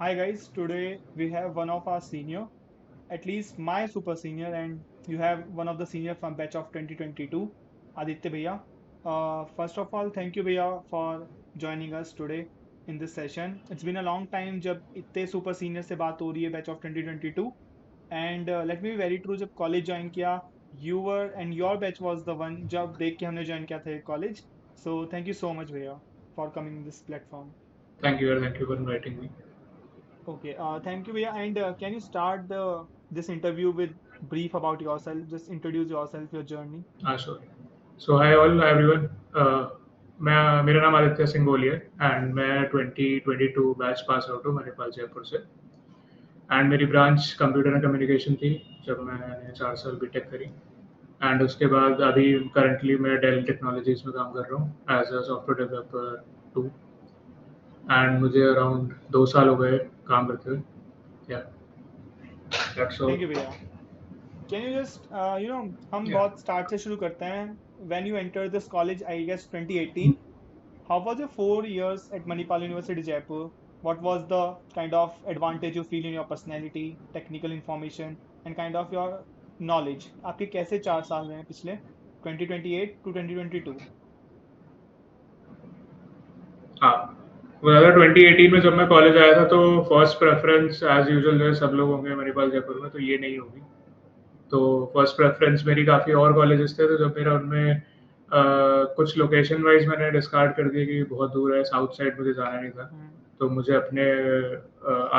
Hi guys, today we have one of our senior, at least my super senior, and you have one of the senior from batch of 2022, Aditya Bhaiya. First of all, thank you Bhaiya for joining us today in this session. It's been a long time जब इतने super senior से बात हो रही है batch of 2022 and let me be very true जब college join किया you were and your batch was the one जब देख के हमने join किया था college. So thank you so much Bhaiya for coming this platform. Thank you for inviting me. Okay, thank you, Vijay. And can you start this interview with brief about yourself? Just introduce yourself, your journey. Sure. So hi all, hi everyone. मैं मेरा नाम आदित्य सिंह गोली है and मैं 2022 batch pass out हूँ मणिपाल जयपुर से and मेरी branch computer and communication थी जब मैंने 4 साल बीटेक करी एंड उसके बाद अभी करंटली मैं डेल टेक्नोलॉजीज में काम कर रहा हूँ as a software developer two and मुझे अराउंड 2 साल हो गए काम करते हुए yeah that's all Thank you, Vijay. Can you just, हम या बहुत start से शुरू करते हैं. When you entered this college, I guess 2018, how was your 4 years at Manipal University, Jaipur? What was the kind of advantage you feel in your personality, technical information, and kind of your knowledge? आपके कैसे 4 साल रहे हैं पिछले 2028 to 2022? हाँ, वो ज़्यादा 2018 में जब मैं कॉलेज आया था तो फर्स्ट प्रेफरेंस एज़ यूजुअल जो सब लोग होंगे मणिपाल जयपुर में तो ये नहीं होगी। तो फर्स्ट प्रेफरेंस मेरी काफ़ी और कॉलेजेस थे तो जब मेरा उनमें कुछ लोकेशन वाइज़ मैंने डिस्कार्ड कर दिया कि बहुत दूर है, साउथ साइड मुझे जाना नहीं था। हम्म, तो मुझे अपने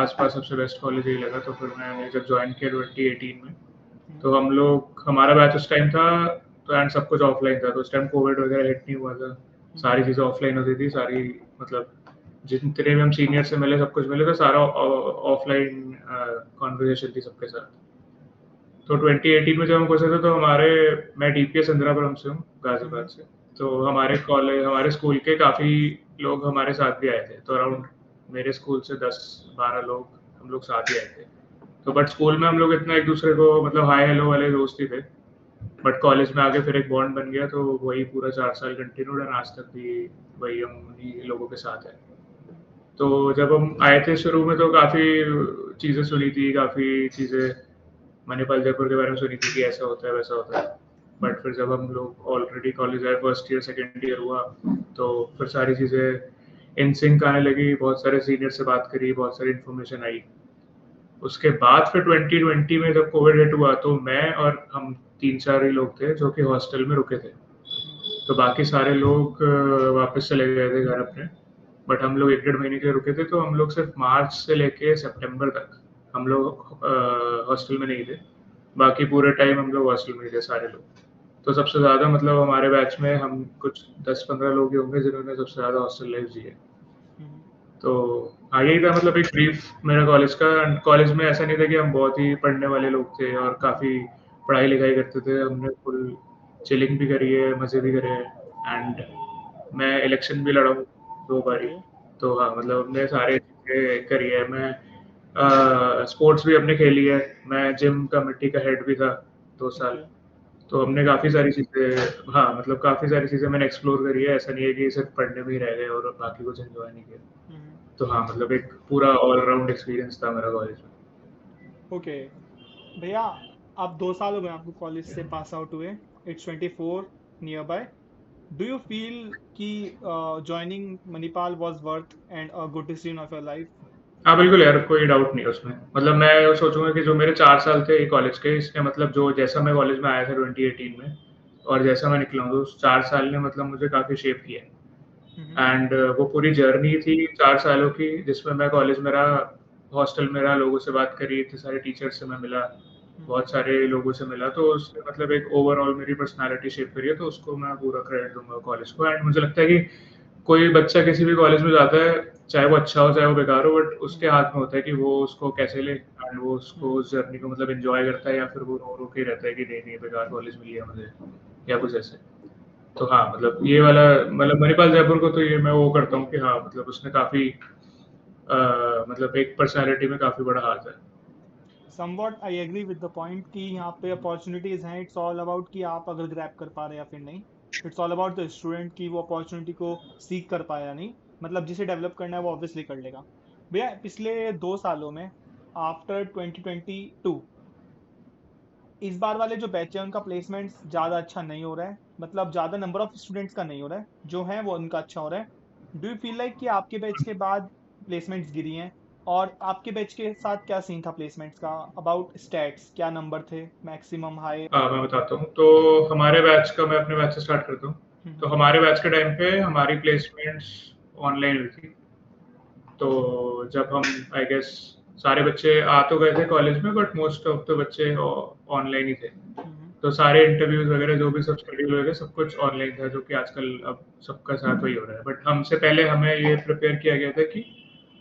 आस-पास सबसे बेस्ट कॉलेज यही लगा तो फिर मैंने जब जॉइन किया 2018 में, हम्म, तो हम लोग हमारा बैच उस टाइम था तो एंड सब कुछ ऑफलाइन था तो उस टाइम कोविड वगैरह हिट नहीं हुआ था। हम्म, सारी चीज़ें ऑफलाइन होती थी, सारी मतलब जितने भी हम सीनियर से मिले सब कुछ मिले तो सारा ऑफलाइन कॉन्वर्जेशन थी सबके साथ। तो 2018 में जब हम घुसे थे तो हमारे मैं डीपीएस इंदिरापुरम से हूँ, गाज़ियाबाद हम्म, से। तो हमारे स्कूल के काफ़ी लोग हमारे साथ भी आए थे। तो अराउंड मेरे स्कूल से 10-12 लोग हम लोग साथ ही आए थे। तो बट स्कूल में हम लोग इतना एक-दूसरे को मतलब हाय हेलो वाले दोस्त ही थे। बट कॉलेज में आके फिर एक बॉन्ड बन गया तो वही पूरा 4 साल कंटिन्यूड एंड आज तक भी वही हम उन्हीं लोगों के साथ हैं। तो जब हम आए थे शुरू में तो काफ़ी चीज़ें सुनी थी, काफ़ी चीज़ें मणिपाल जयपुर के बारे में सुनी थी कि ऐसा होता है, वैसा होता है। बट फिर जब हम लोग ऑलरेडी कॉलेज आए, फर्स्ट ईयर, सेकंड ईयर हुआ, तो फिर सारी चीज़ें इन सिंक आने लगी, बहुत सारे सीनियर से बात करी, बहुत सारी इन्फॉर्मेशन आई। उसके बाद फिर 2020 में जब कोविड हिट हुआ तो मैं और हम 3-4 ही लोग थे जो कि हॉस्टल में रुके थे। हम्म, तो बाकी सारे लोग वापस चले गए थे घर अपने। बट हम लोग 1 डेढ़ महीने के लिए रुके थे तो हम लोग सिर्फ मार्च से लेके सितंबर तक हम लोग हॉस्टल में नहीं थे। बाकी पूरे टाइम हम लोग हॉस्टल में ही थे सारे लोग। तो सबसे ज़्यादा मतलब हमारे बैच में हम कुछ 10-15 लोग ही होंगे जिन्होंने सबसे ज़्यादा हॉस्टल लाइफ जी है। हम्म, तो हाँ, यही था मतलब एक ब्रीफ मेरा कॉलेज का। एंड कॉलेज में ऐसा नहीं था कि हम बहुत ही पढ़ने वाले लोग थे और काफ़ी पढ़ाई लिखाई करते थे। हमने फुल चिलिंग भी करी है, मज़े भी करे हैं एंड मैं इलेक्शन भी लड़ा हूँ 2 बारी। ओके, तो हाँ, मतलब हमने सारे चीज़ें करी है। मैं स्पोर्ट्स भी हमने खेली है। मैं जिम कमेटी का हेड भी था 2 साल। ओके, तो हमने काफ़ी सारी चीज़ें, हाँ, मतलब काफ़ी सारी चीज़ें मैंने एक्सप्लोर करी है। ऐसा नहीं है कि सिर्फ पढ़ने में ही रह गए और बाकी कुछ एंजॉय नहीं किया। हम्म, तो हाँ, मतलब एक पूरा ऑल राउंड एक्सपीरियंस था मेरा कॉलेज में। ओके. भैया, आप 2 साल हो गए आपको कॉलेज से पास आउट हुए. It's 24 nearby. Do you feel कि joining Manipal was worth and a good decision of your life? हाँ, बिल्कुल यार, कोई डाउट नहीं है उसमें। मतलब मैं सोचूँगा कि जो मेरे 4 साल थे कॉलेज के, इसने मतलब जो जैसा मैं कॉलेज में आया था 2018 में और जैसा मैं निकला हूँ, तो उस 4 साल ने मतलब मुझे काफ़ी शेप किया हम्म, है। एंड वो पूरी जर्नी थी 4 सालों की जिसमें मैं कॉलेज में रहा, हॉस्टल में रहा, लोगों से बात करी, इतने सारे टीचर्स से मैं मिला, हम्म, बहुत सारे लोगों से मिला, तो उसने मतलब एक ओवरऑल मेरी पर्सनैलिटी शेप करी है, तो उसको मैं पूरा क्रेडिट दूँगा कॉलेज को। एंड मुझे लगता है कि कोई बच्चा किसी भी कॉलेज में जाता है, चाहे वो अच्छा हो, चाहे वो बेकार हो, बट उसके हम्म, हाथ में होता है कि वो उसको कैसे ले एंड वो उसको हम्म, उस जर्नी को मतलब एन्जॉय करता है या फिर वो रो-रो के ही रहता है कि नहीं-नहीं बेकार कॉलेज मिली है मुझे या कुछ ऐसे। तो हाँ, मतलब ये वाला मतलब मणिपाल जयपुर को तो ये मैं वो करता हूँ कि हाँ, मतलब उसने काफ़ी मतलब एक पर्सनैलिटी में काफ़ी बड़ा हाथ है। Somewhat I agree with the point कि यहाँ पे अपॉर्चुनिटीज हैं. इट्स ऑल अबाउट कि आप अगर ग्रैब कर पा रहे हैं या फिर नहीं. It's all about the student की वो अपॉर्चुनिटी को सीख कर पाया या नहीं. मतलब जिसे डेवलप करना है वो ऑब्वियसली कर लेगा. भैया पिछले 2 सालों में आफ्टर 2022 इस बार वाले जो बैच है उनका प्लेसमेंट ज़्यादा अच्छा नहीं हो रहा है, मतलब ज़्यादा नंबर ऑफ स्टूडेंट्स का नहीं हो रहा है, जो है वो उनका अच्छा हो रहा है। डू यू फील लाइक कि आपके बैच के बाद प्लेसमेंट्स गिरी हैं? और आपके बैच के साथ क्या सीन था प्लेसमेंट्स का? अबाउट स्टैट्स क्या नंबर थे, मैक्सिमम हाई? मैं बताता हूँ। तो हमारे बैच का, मैं अपने बैच से स्टार्ट करता हूँ। तो हम्म। हमारे बैच के टाइम पे हमारी प्लेसमेंट्स ऑनलाइन हुई थी। तो जब हम, आई गेस, सारे बच्चे आ तो गए थे कॉलेज में, बट मोस्ट ऑफ द बच्चे ऑनलाइन ही थे। हम्म। तो सारे इंटरव्यूज वगैरह जो भी सब शेड्यूल वगैरह सब कुछ ऑनलाइन था, जो कि आजकल अब सबका साथ वही हो रहा है। बट हमसे पहले हमें ये प्रिपेयर किया गया था कि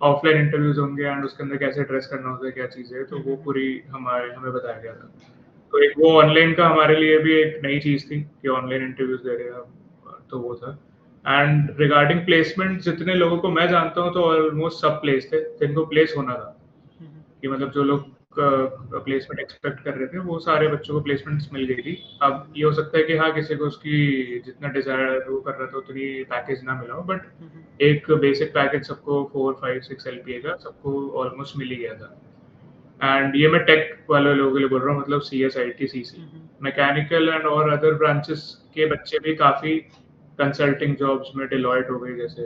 ऑफलाइन इंटरव्यूज होंगे एंड उसके अंदर कैसे ड्रेस करना होता है, क्या चीज़ें है, तो वो हम्म। पूरी हमारे हमें बताया गया था। तो एक वो ऑनलाइन का हमारे लिए भी एक नई चीज़ थी कि ऑनलाइन इंटरव्यूज दे रहे हैं हम, तो वो था। एंड रिगार्डिंग प्लेसमेंट, जितने लोगों को मैं जानता हूँ तो ऑलमोस्ट सब प्लेस थे जिनको प्लेस होना था। हम्म। कि मतलब जो लोग प्लेसमेंट एक्सपेक्ट कर रहे थे वो सारे बच्चों को प्लेसमेंट्स मिल गई थी। अब हम्म। ये हो सकता है कि हाँ, किसी को उसकी जितना डिजायर वो कर रहा था उतनी पैकेज ना मिला हो, हम्म। बट एक बेसिक पैकेज सबको 4 5 6 LPA का सबको ऑलमोस्ट मिल ही गया था। एंड ये मैं टेक वाले लोगों के लिए बोल रहा हूँ, मतलब CS IT CC। Hmm. Mechanical and और अदर ब्रांचेस के बच्चे भी काफ़ी कंसल्टिंग जॉब्स में, डिलॉयट हो गई जैसे,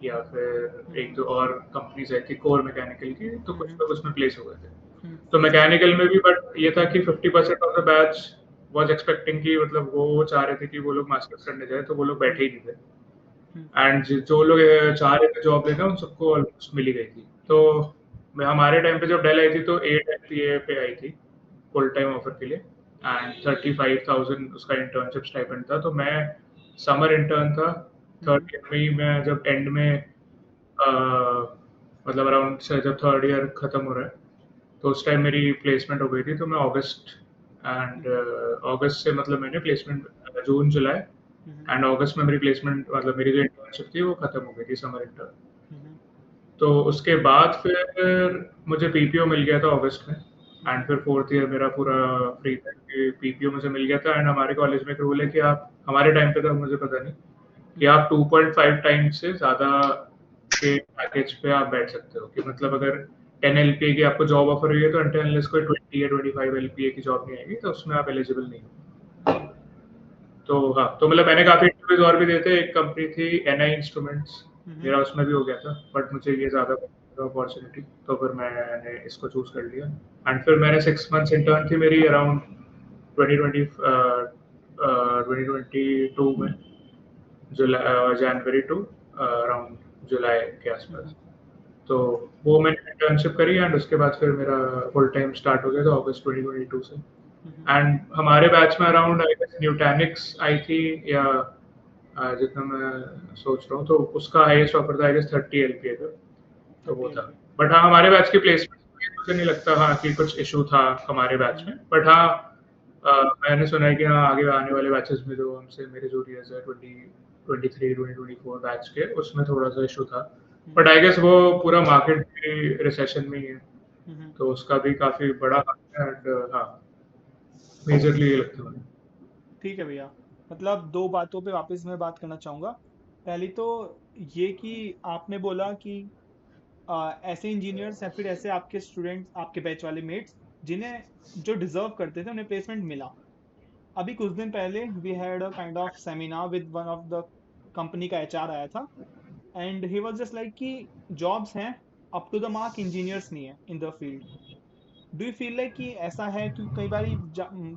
या फिर एक हम्म। दो और कंपनीज आई थी कोर मैकेनिकल की, तो कुछ हम्म। लोग उसमें प्लेस हो गए थे। हम्म। तो मैकेनिकल में भी, बट ये था कि 50% of the batch was expecting कि मतलब वो चाह रहे थे कि वो लोग मास्टर्स करने जाए, तो वो लोग बैठे हम्म। ही नहीं थे। हम्म। एंड जो लोग चाह रहे थे जॉब लेना, उन सबको ऑलमोस्ट मिल ही गई थी। तो हम्म। हमारे टाइम पे जब डेल आई थी तो 8 LPA पे आई थी फुल टाइम ऑफर के लिए। एंड 35,000 उसका इंटर्नशिप स्टाइपेंड था। तो मैं समर इंटर्न था, हम्म। थर्ड ईयर में ही। मैं जब एंड में मतलब अराउंड से जब थर्ड ईयर खत्म हो रहा है, तो उस टाइम मेरी प्लेसमेंट हो गई थी। तो मैं अगस्त एंड हम्म। अगस्त से मतलब मैंने placement, June July hmm. And August में मेरी प्लेसमेंट, मतलब मेरी जो इंटर्नशिप थी वो खत्म हो गई थी, समर इंटर्न। हम्म। तो उसके बाद फिर मुझे PPO मिल गया था अगस्त में। एंड हम्म। फिर फोर्थ ईयर मेरा पूरा फ्री था कि PPO मुझे मिल गया था। एंड हमारे कॉलेज में एक रूल है कि आप, हमारे टाइम पे था, मुझे पता नहीं, कि हम्म। आप 2.5 टाइम्स से ज़्यादा के पैकेज पे आप बैठ सकते हो। कि मतलब अगर 10 LPA की आपको जॉब ऑफर हुई है, तो अनटिल अनलेस कोई 20 या 25 LPA की जॉब नहीं आएगी, तो उसमें आप एलिजिबल नहीं हो। हम्म। तो हाँ, तो मतलब मैंने काफ़ी इंटरव्यूज और भी दिए थे। एक कंपनी थी NI इंस्ट्रूमेंट्स, हम्म। मेरा उसमें भी हो गया था, बट मुझे ये ज़्यादा अपॉर्चुनिटी, तो फिर मैंने इसको चूज़ कर लिया। एंड फिर मैंने 6 मंथ्स इंटर्न थी मेरी अराउंड 2022 में, जुलाई, जनवरी टू अराउंड जुलाई के आसपास। हम्म। तो वो मैंने इंटर्नशिप करी एंड उसके बाद फिर मेरा फुल टाइम स्टार्ट हो गया था अगस्त 2022 से। हम्म। एंड हमारे बैच में अराउंड आई गेस न्यूटैनिक्स आई थी, या जितना मैं सोच रहा हूँ, तो उसका हाईएस्ट ऑफर था आई गेस 30 LPA का। तो वो 30 था। LP। बट हाँ, हमारे बैच की प्लेसमेंट में मुझे नहीं लगता हाँ कि कुछ इशू था हमारे बैच में। बट हाँ, मैंने सुना है कि हाँ, आगे आने वाले बैचेस में जो हमसे मेरे जूनियर्स है 2023 2024 बैच के, उसमें थोड़ा सा इशू था। बट आई गेस वो पूरा मार्केट भी रिसेशन में ही है, हम्म। तो उसका भी काफी बड़ा हाथ है। एंड हाँ, मेजरली ये लगता है मुझे। ठीक है भैया, मतलब दो बातों पे वापस मैं बात करना चाहूँगा। पहली तो ये कि आपने बोला कि ऐसे इंजीनियर्स या फिर ऐसे आपके स्टूडेंट्स, आपके बैच वाले मेट्स जिन्हें जो डिजर्व करते थे उन्हें प्लेसमेंट मिला। अभी कुछ दिन पहले we had a kind of seminar with one of the company का HR आया था, and he was just like कि जॉब्स हैं, up to the mark engineers नहीं है in the field. Do you feel like कि ऐसा है कि कई बार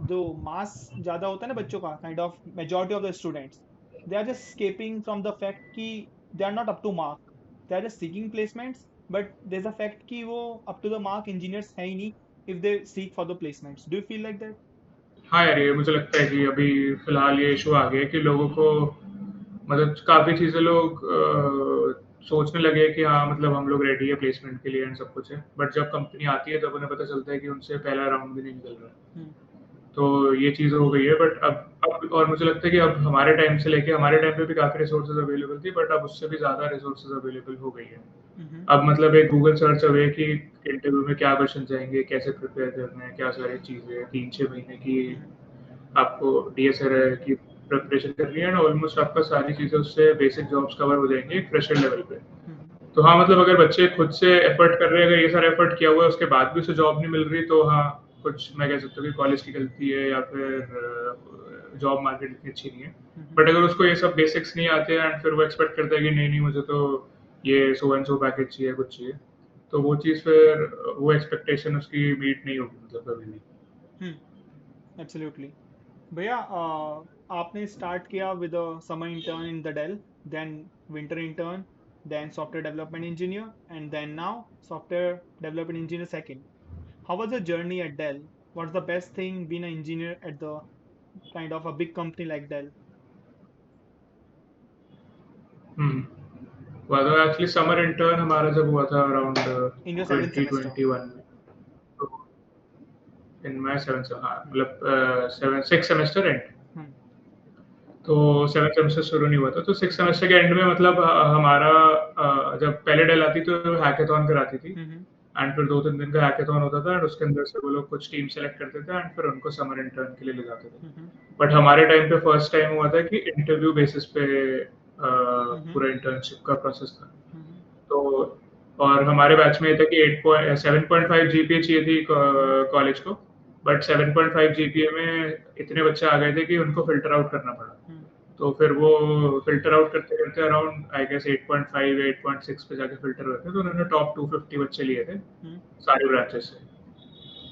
जो मास ज्यादा होता है ना बच्चों का, kind of majority of the students they are just escaping from the fact कि they are not up to mark, they are just seeking placements, but there is a fact कि वो up to the mark engineers है ही नहीं if they seek for the placements. Do you feel like that? हाँ यार, ये मुझे लगता है कि अभी फिलहाल ये इशू आ गया है कि लोगों को, मतलब काफ़ी चीज़ें लोग सोचने लगे कि हाँ, मतलब हम लोग रेडी है प्लेसमेंट के लिए एंड सब कुछ है। बट जब कंपनी आती है तब उन्हें पता चलता है कि उनसे पहला राउंड भी नहीं निकल रहा है। हम्म। तो ये चीज़ हो गई है। बट अब और मुझे लगता है कि अब हमारे टाइम से लेके, हमारे टाइम पे भी काफ़ी रिसोर्सेज अवेलेबल थी, बट अब उससे भी ज़्यादा रिसोर्सेज अवेलेबल हो गई है। हम्म। अब मतलब एक गूगल सर्च अवे कि इंटरव्यू में क्या क्वेश्चन आएंगे, कैसे प्रिपेयर करना है, क्या सारी चीज़ें, 3 6 महीने की हम्म। आपको DSR की प्रिपरेशन करनी है। एंड ऑलमोस्ट आपका सारी चीज़ें उससे बेसिक जॉब्स कवर हो जाएंगी एक फ्रेशर लेवल पे। हम्म। तो हाँ, मतलब अगर बच्चे खुद से एफर्ट कर रहे हैं, अगर ये सारा एफर्ट किया हुआ है, उसके बाद भी उसे जॉब नहीं मिल रही, तो हाँ, कुछ मैं कह सकता हूँ कि कॉलेज की गलती है या फिर जॉब मार्केट इतनी अच्छी नहीं है। बट अगर उसको ये सब बेसिक्स नहीं आते हैं एंड फिर वो एक्सपेक्ट करता है कि नहीं मुझे तो ये सो एंड सो पैकेज चाहिए, कुछ चाहिए, तो वो चीज़ फिर वो एक्सपेक्टेशन उसकी मीट नहीं होगी मतलब कभी भी। एब्सोल्युटली। भैया आपने स्टार्ट किया with a summer intern in the Dell, then winter intern, then software development engineer and then now software development engineer second. How was the journey at Dell? What's the best thing being an engineer at the kind of a big company like Dell? हम्म। हुआ था actually summer intern हमारा जब हुआ था around In your seventh semester? 2021 में, तो in my seven, हाँ मतलब seven six semester and, Hmm. तो सेवन सेमेस्टर शुरू नहीं हुआ था, तो सिक्स सेमेस्टर के एंड में मतलब हमारा जब पहले डेल आती तो हैकेथॉन कराती थी, Hmm. एंड फिर 2-3 दिन का हैकेथॉन होता था एंड उसके अंदर से वो लोग कुछ टीम सेलेक्ट करते थे एंड फिर उनको समर इंटर्न के लिए ले जाते थे। Hmm. बट हमारे टाइम पे फर्स्ट टाइम हुआ था कि इंटरव्यू बेसिस पे Hmm. पूरा इंटर्नशिप का प्रोसेस था। Hmm. तो और हमारे बैच में ये था कि 7.5 जीपीए चाहिए थी Hmm. कॉलेज को, बट 7.5 जीपीए में इतने बच्चे आ गए थे कि उनको फिल्टर आउट करना पड़ा। Hmm. तो फिर वो फिल्टर आउट करते करते अराउंड आई गेस 8.5 8.6 पे जाके फिल्टर हुए थे, तो उन्होंने टॉप 250 बच्चे लिए थे Hmm. सारे ब्रांचेस से।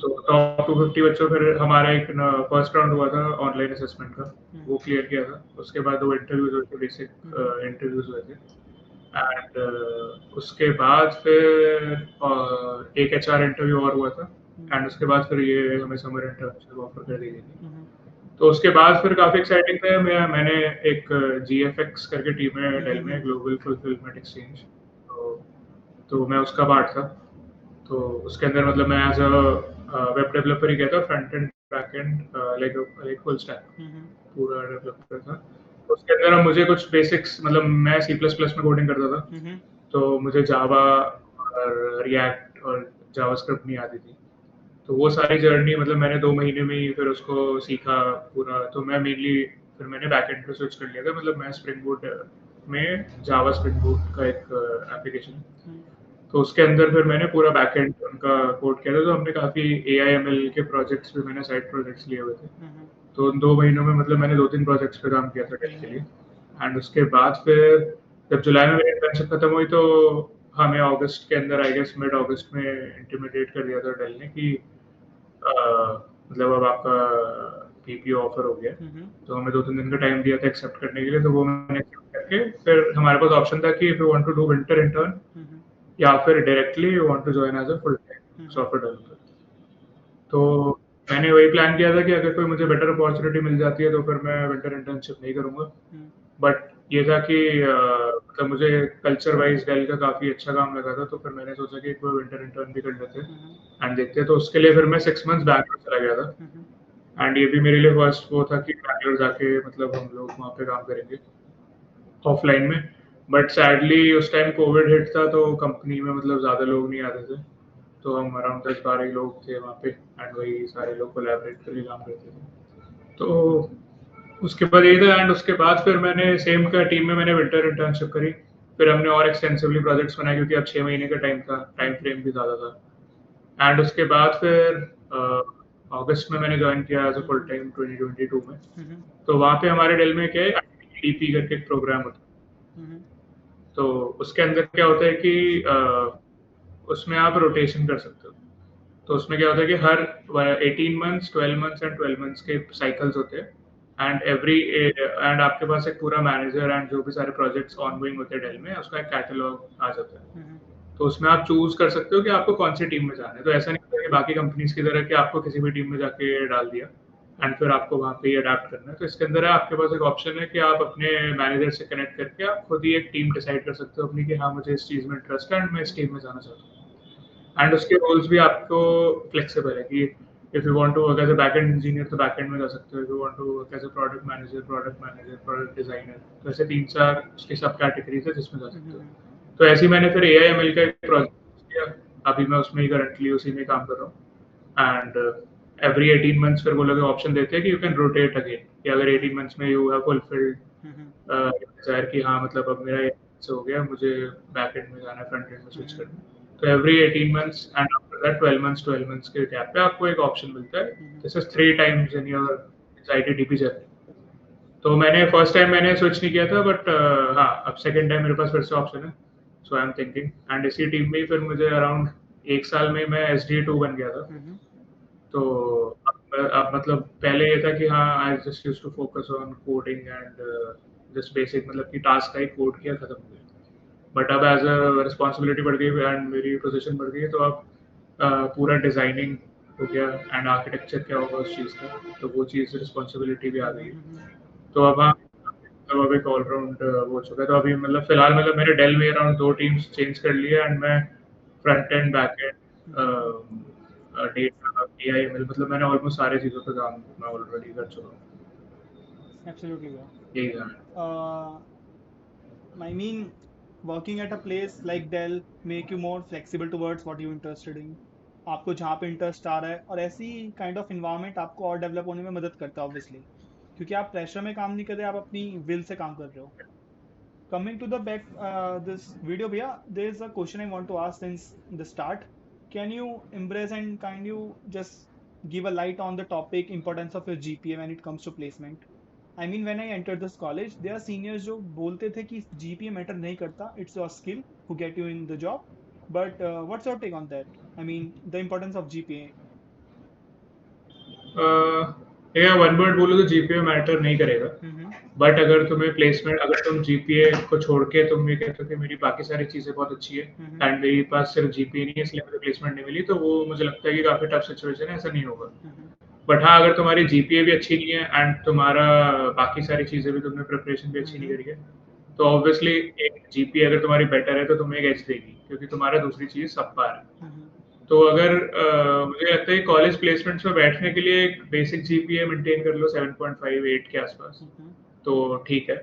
तो टॉप 250 बच्चों, फिर हमारा एक फर्स्ट राउंड हुआ था ऑनलाइन असेसमेंट का, Hmm. वो क्लियर किया था। उसके बाद वो इंटरव्यूज हुए थे, बेसिक Hmm. इंटरव्यूज हुए थे एंड उसके बाद फिर एक एचआर इंटरव्यू और हुआ था Hmm. एंड उसके बाद फिर ये हमें समर इंटर्नशिप ऑफर कर दी गई थी। Hmm. तो उसके बाद फिर काफ़ी एक्साइटिंग था। मैंने एक जीएफएक्स करके टीम है डेल में, Hmm. ग्लोबल फुलफिलमेंट एक्सचेंज, तो मैं उसका पार्ट था। तो उसके अंदर मतलब मैं एज अ वेब डेवलपर ही गया था, front end back and, like like full stack Hmm. पूरा डेवलपर था। तो उसके अंदर अब मुझे कुछ बेसिक्स, मतलब मैं सी प्लस प्लस में कोडिंग करता था, Hmm. तो मुझे जावा और रिएक्ट और जावास्क्रिप्ट नहीं आती थी। तो वो सारी जर्नी मतलब मैंने 2 महीने में ही फिर उसको सीखा पूरा। तो मैं मेनली फिर मैंने बैकएंड पे स्विच कर लिया था, मतलब मैं स्प्रिंग बूट में जावा स्प्रिंग बूट का एक एप्लीकेशन, Hmm. तो उसके अंदर फिर मैंने पूरा बैकएंड उनका कोड किया था। तो हमने काफ़ी एआईएमएल के प्रोजेक्ट्स भी, मैंने साइड प्रोजेक्ट्स लिए हुए थे। Hmm. तो उन 2 महीनों में मतलब मैंने 2-3 प्रोजेक्ट्स पे काम किया था डेल के Hmm. लिए। एंड उसके बाद फिर जब जुलाई में मेरी इंटर्नशिप खत्म हुई, तो हमें अगस्त के अंदर आई गेस मिड अगस्त में इंटीमेट कर दिया था डेल ने कि मतलब अब आपका पीपीओ ऑफर हो गया है। Hmm. तो हमें 2-3 दिन का टाइम दिया था एक्सेप्ट करने के लिए, तो वो मैंने एक्सेप्ट करके फिर हमारे पास ऑप्शन था कि if you want to do winter intern Hmm. या फिर directly you want to join as a full time Hmm. Software developer. तो मैंने वही प्लान किया था कि अगर कोई मुझे बेटर अपॉर्चुनिटी मिल जाती है तो फिर मैं विंटर इंटर्नशिप नहीं करूंगा। Hmm. बट ये था कि मतलब मुझे कल्चर वाइज डेल का काफ़ी अच्छा काम लगा था, तो फिर मैंने सोचा कि एक बार विंटर इंटर्न भी कर लेते Hmm. हैं एंड देखते हैं। तो उसके लिए फिर मैं 6 मंथ्स बैंगलोर चला गया था Hmm. एंड ये भी मेरे लिए फर्स्ट वो था कि बैंगलोर जाके मतलब हम लोग वहाँ पे काम करेंगे ऑफलाइन में। बट सैडली उस टाइम कोविड हिट था, तो कंपनी में मतलब ज़्यादा लोग नहीं आते थे, तो हम अराउंड 10-12 ही लोग थे वहाँ पे एंड वही सारे लोग कोलैबोरेट करके काम करते थे। तो उसके बाद यही था एंड उसके बाद फिर मैंने सेम का टीम में मैंने विंटर इंटर्नशिप करी। फिर हमने और एक्सटेंसिवली प्रोजेक्ट्स बनाए क्योंकि अब 6 महीने का टाइम था, टाइम फ्रेम भी ज़्यादा था। एंड उसके बाद फिर अगस्त में मैंने ज्वाइन किया as a full Hmm. Time 2022 में। Hmm. तो वहाँ पे हमारे डेल में क्या है, डीपी करके एक प्रोग्राम होता है। Hmm. तो उसके अंदर क्या होता है कि उसमें आप रोटेशन कर सकते हो। तो उसमें क्या होता है कि हर 18 मंथ्स, 12 मंथ्स एंड 12 मंथ्स के साइकिल्स होते हैं एंड एंड आपके पास एक पूरा मैनेजर एंड जो भी सारे प्रोजेक्ट्स ऑनगोइंग होते हैं डेल में, उसका एक कैटलॉग आ जाता है। Hmm. तो उसमें आप चूज कर सकते हो कि आपको कौन सी टीम में जाना है। तो ऐसा नहीं होता कि बाकी कंपनीज की तरह कि आपको किसी भी टीम में जाके डाल दिया एंड फिर आपको वहाँ पे ही अडाप्ट करना है। तो इसके अंदर है आपके पास एक ऑप्शन है कि आप अपने मैनेजर से कनेक्ट करके आप खुद ही एक टीम डिसाइड कर सकते हो अपनी, कि हाँ मुझे इस चीज़ में इंटरेस्ट है एंड मैं इस टीम में जाना चाहता हूँ। एंड उसके रोल्स भी आपको फ्लेक्सिबल है कि if you want to work as a backend engineer तो बैकएंड में जा सकते हो, if you want to work as a product manager, product designer, तो ऐसे 3-4 उसकी सब कैटेगरीज है जिसमें जा सकते हो। Hmm. तो ऐसे ही मैंने फिर एआईएमएल का एक प्रोजेक्ट किया, अभी मैं उसमें ही करंटली उसी में काम कर रहा हूँ एंड एवरी 18 मंथ्स फिर वो लोग ऑप्शन देते हैं कि यू कैन रोटेट अगेन, कि अगर 18 मंथ्स में you have fulfilled Hmm. Desire कि हाँ मतलब अब मेरा से हो गया, मुझे बैक एंड में जाना है, फ्रंट एंड में स्विच करना है। तो every 18 months and after that 12 months के गैप पे आपको एक ऑप्शन मिलता है, this is 3 times in your ITDP journey. तो मैंने फर्स्ट टाइम मैंने स्विच नहीं किया था, बट हाँ, अब सेकंड टाइम मेरे पास फिर से ऑप्शन है, सो आई एम थिंकिंग। एंड इसी टीम में ही फिर मुझे अराउंड 1 साल में मैं SD2 बन गया था। तो अब मतलब पहले ये था कि हाँ, I just used to focus on coding and just basic, मतलब कि टास्क का ही कोड किया, खत्म हो गया। बट अब एज अ रिस्पॉन्सिबिलिटी बढ़ गई एंड मेरी पोजीशन बढ़ गई, तो अब पूरा डिजाइनिंग हो गया एंड आर्किटेक्चर क्या होगा उस चीज़ का, तो वो चीज़ रिस्पॉन्सिबिलिटी भी आ गई है। तो अब हाँ, मतलब अब एक ऑलराउंड वो हो चुका है। तो अभी मतलब फिलहाल मतलब मैंने डेल में अराउंड 2 टीम्स चेंज कर लिए एंड मैं front end back end data AI मतलब मैंने ऑलमोस्ट सारे चीज़ों पे काम मैं ऑलरेडी कर चुका हूँ। Absolutely, yeah. यही है। I mean, working at a place like Dell make you more flexible towards what you interested in. आपको जहाँ पे इंटरेस्ट आ रहा है, और ऐसी काइंड ऑफ इन्वायरमेंट आपको और डेवलप होने में मदद करता है ऑब्वियसली, क्योंकि आप प्रेशर में काम नहीं कर रहे, आप अपनी विल से काम कर रहे हो. Coming to the back this video, bhaiya, there is a question I want to ask since the start. Can you embrace and kind you just give a light on the topic importance of your GPA when it comes to placement? I mean, when I entered this college, there are seniors जो बोलते थे कि GPA matter नहीं करता, it's your skill who get you in the job. But what's your take on that? I mean, the importance of GPA. या one word बोलो तो GPA matter नहीं करेगा, बट अगर तुम्हें प्लेसमेंट, अगर तुम जीपीए को छोड़ के तुम ये कहते हो कि मेरी बाकी सारी चीजें बहुत अच्छी है एंड मेरे पास सिर्फ जीपीए नहीं है इसलिए मुझे प्लेसमेंट नहीं मिली, तो वो मुझे लगता है कि काफी टफ सिचुएशन है, ऐसा नहीं होगा। बट हाँ, अगर तुम्हारी जीपीए भी अच्छी नहीं है एंड तुम्हारा बाकी सारी चीजें भी, तुमने प्रिपरेशन भी अच्छी नहीं करी है, तो ऑब्वियसली एक जीपीए अगर तुम्हारी बेटर है तो तुम्हें एक एज देगी, क्योंकि तुम्हारा दूसरी चीज सब पार है। तो अगर मुझे लगता है कॉलेज प्लेसमेंट्स में बैठने के लिए एक बेसिक जीपीए मेंटेन कर लो 7.5 8 के आसपास, तो ठीक है।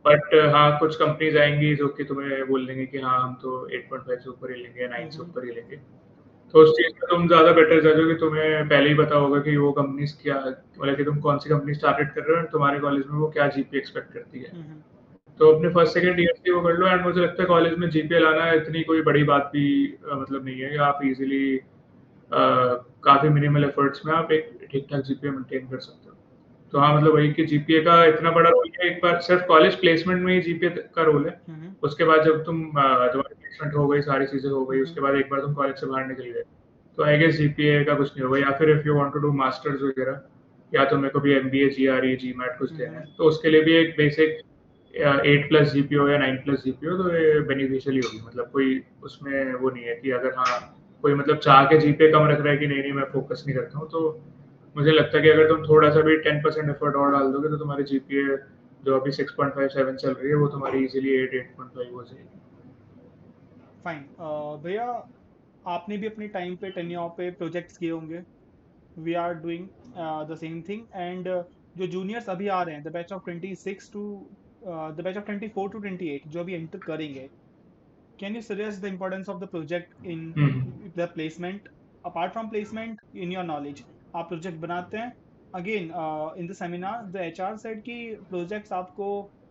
बट हाँ, कुछ कंपनीज आएंगी जो कि तुम्हें बोल देंगे कि हाँ हम तो 8.5 से ऊपर ही लेंगे, 9 से ऊपर ही लेंगे, तो उस चीज में तुम ज्यादा बेटर जज हो कि तुम्हें पहले ही पता होगा कि वो कंपनीज क्या, मतलब कि तुम कौन सी कंपनी टारगेट कर रहे हो, तुम्हारे कॉलेज में वो क्या जीपीए एक्सपेक्ट करती है। तो अपने फर्स्ट सेकंड ईयर से वो कर लो एंड मुझे लगता है कॉलेज में जीपीए लाना इतनी कोई बड़ी बात भी मतलब नहीं है, आप इजीली काफी मिनिमल एफर्ट्स में आप एक ठीक ठाक जीपीए मेंटेन कर सकते हो। तो हाँ, मतलब वही कि जीपीए का इतना बड़ा रोल है, एक बार सिर्फ कॉलेज प्लेसमेंट में ही जीपीए का रोल है, उसके बाद जब तुम्हारी प्लेसमेंट हो गई, सारी चीजें हो गई, उसके बाद एक बार तुम कॉलेज से बाहर निकल गए, तो आई गेस जीपीए का कुछ नहीं होगा। या फिर if you want to do masters वगैरह, या तो मेरे को भी एमबीए जीआरई जीमैट कुछ देना है, तो उसके लिए भी एक बेसिक 8+ जीपीओ या 9+ जीपीओ तो ये बेनिफिशियल ही होगी। मतलब कोई उसमें वो नहीं है कि अगर हाँ कोई मतलब चाह के जीपीए कम रख रहा है कि नहीं नहीं मैं फोकस नहीं करता हूँ, तो मुझे लगता है कि अगर तुम थोड़ा सा भी 10% एफर्ट और डाल दोगे तो तुम्हारी जीपीए जो अभी 6.57 चल रही है वो तुम्हारी इजीली 8 8.5 हो जाएगी। फाइन। भैया, आपने भी अपने टाइम पे टेन्योर पे प्रोजेक्ट्स किए होंगे. We are doing the same thing, and जो जूनियर्स अभी आ रहे हैं, the batch of 26 to the batch of 24 to 28 जो अभी एंटर करेंगे, can you suggest the importance of the project in the placement? Apart from placement, in your knowledge, आप project बनाते हैं. Again in the seminar the HR said कि projects आपको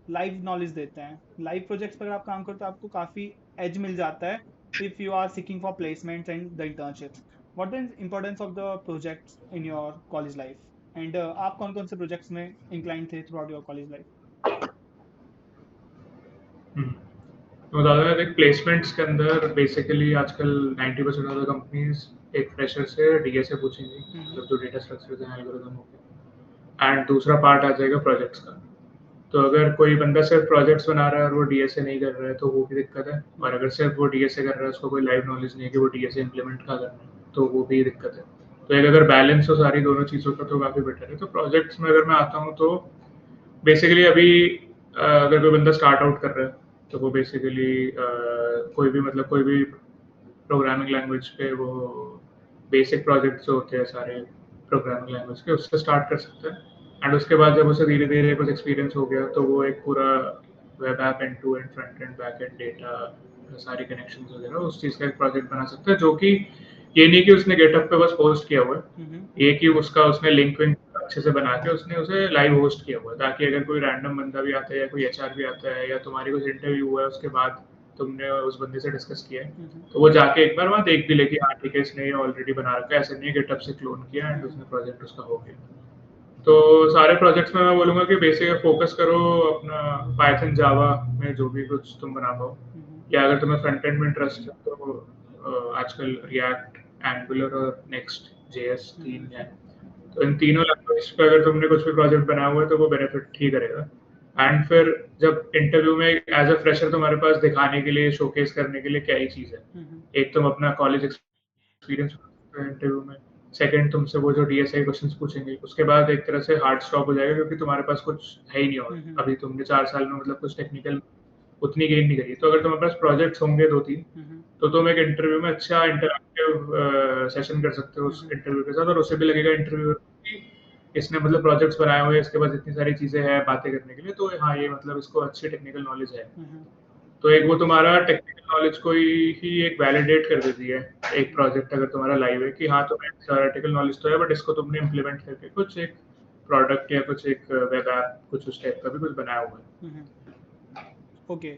live knowledge देते हैं. लाइव प्रोजेक्ट्स पर आप काम करते हो, आपको काफ़ी एज मिल जाता है if you are seeking for placements and the internships. What the importance of the projects in your college life, and आप कौन कौन से प्रोजेक्ट्स में इंक्लाइन थे throughout your college life? तो ज़्यादा देख प्लेसमेंट्स के अंदर बेसिकली आजकल 90% ऑफ द कंपनीज एक फ्रेशर से डीएसए पूछेंगी, मतलब जो डेटा स्ट्रक्चर्स हैं, एल्गोरिदम हो गया, एंड दूसरा पार्ट आ जाएगा प्रोजेक्ट्स का। तो अगर कोई बंदा सिर्फ प्रोजेक्ट्स बना रहा है और वो डीएसए नहीं कर रहा है तो वो भी दिक्कत है, और अगर सिर्फ वो डीएसए कर रहा है उसको कोई लाइव नॉलेज नहीं है कि वो डीएसए इंप्लीमेंट क्या करना है, तो वो भी दिक्कत है। तो एक अगर बैलेंस हो सारी दोनों चीज़ों का तो काफ़ी बेटर है। तो प्रोजेक्ट्स में अगर मैं आता हूँ तो बेसिकली अभी अगर कोई बंदा स्टार्ट आउट कर रहा है तो वो बेसिकली कोई भी मतलब कोई भी प्रोग्रामिंग लैंग्वेज पे वो बेसिक प्रोजेक्ट्स जो होते हैं सारे प्रोग्रामिंग लैंग्वेज के उससे स्टार्ट कर सकते हैं, एंड उसके बाद जब उसे धीरे धीरे कुछ एक्सपीरियंस हो गया तो वो एक पूरा web app end to end front end back end data सारी कनेक्शंस वगैरह उस चीज़ का एक प्रोजेक्ट बना सकता है, जो कि ये नहीं कि उसने गेटअप पे बस पोस्ट किया हुआ है, ये कि उसका उसने लिंक विंक अच्छे से बना के उसने उसे लाइव होस्ट किया हुआ है, ताकि अगर कोई रैंडम बंदा भी आता है या कोई एचआर भी आता है या तुम्हारी कुछ इंटरव्यू हुआ है उसके बाद तुमने उस बंदे से डिस्कस किया है, हम्म, तो वो जाके एक बार वहाँ देख भी ले कि हाँ ठीक है इसने ये ऑलरेडी बना रखा है, ऐसे नहीं गिटहब से क्लोन किया एंड हम्म, उसने प्रोजेक्ट उसका हो गया। तो सारे प्रोजेक्ट्स में मैं बोलूँगा कि बेसिक फोकस करो अपना पाइथन जावा में जो भी कुछ तुम बना पाओ, हम्म, या अगर तुम्हें फ्रंट एंड में इंटरेस्ट है तो आजकल रिएक्ट, एंगुलर और नेक्स्ट जेएस हम्म, 3 है। तो इन तीनों लैंग्वेज पे अगर तुमने कुछ भी प्रोजेक्ट बनाया हुआ है तो वो बेनिफिट ही करेगा। एंड फिर जब इंटरव्यू में एज अ फ्रेशर तुम्हारे पास दिखाने के लिए, शोकेस करने के लिए क्या ही चीज़ है। हम्म, एक तुम अपना कॉलेज एक्सपीरियंस इंटरव्यू में, सेकंड तुमसे वो जो डीएसआई क्वेश्चंस पूछेंगे, उसके बाद एक तरह से हार्ड स्टॉप हो जाएगा क्योंकि तुम्हारे पास कुछ है ही नहीं और हम्म, अभी तुमने 4 साल में मतलब कुछ टेक्निकल उतनी गेन नहीं करी। तो अगर तुम्हारे पास प्रोजेक्ट्स होंगे 2-3, हम्म, तो तुम एक इंटरव्यू में अच्छा इंटरैक्टिव सेशन कर सकते हो उस हम्म, इंटरव्यू के साथ, और उसे भी लगेगा इंटरव्यू कि इसने मतलब प्रोजेक्ट्स बनाए हुए हैं, इसके पास इतनी सारी चीजें हैं बातें करने के लिए, तो हाँ ये मतलब इसको अच्छी टेक्निकल नॉलेज है। हम्म, तो एक वो तुम्हारा टेक्निकल नॉलेज को ही एक वैलिडेट कर देती है। एक हम्म, प्रोजेक्ट अगर तुम्हारा लाइव है कि हाँ तुम्हें थ्योरेटिकल नॉलेज तो है बट इसको तुमने इम्प्लीमेंट करके कुछ एक प्रोडक्ट या कुछ एक वेब ऐप कुछ उस टाइप का भी कुछ बनाया हुआ है। हम्म। ओके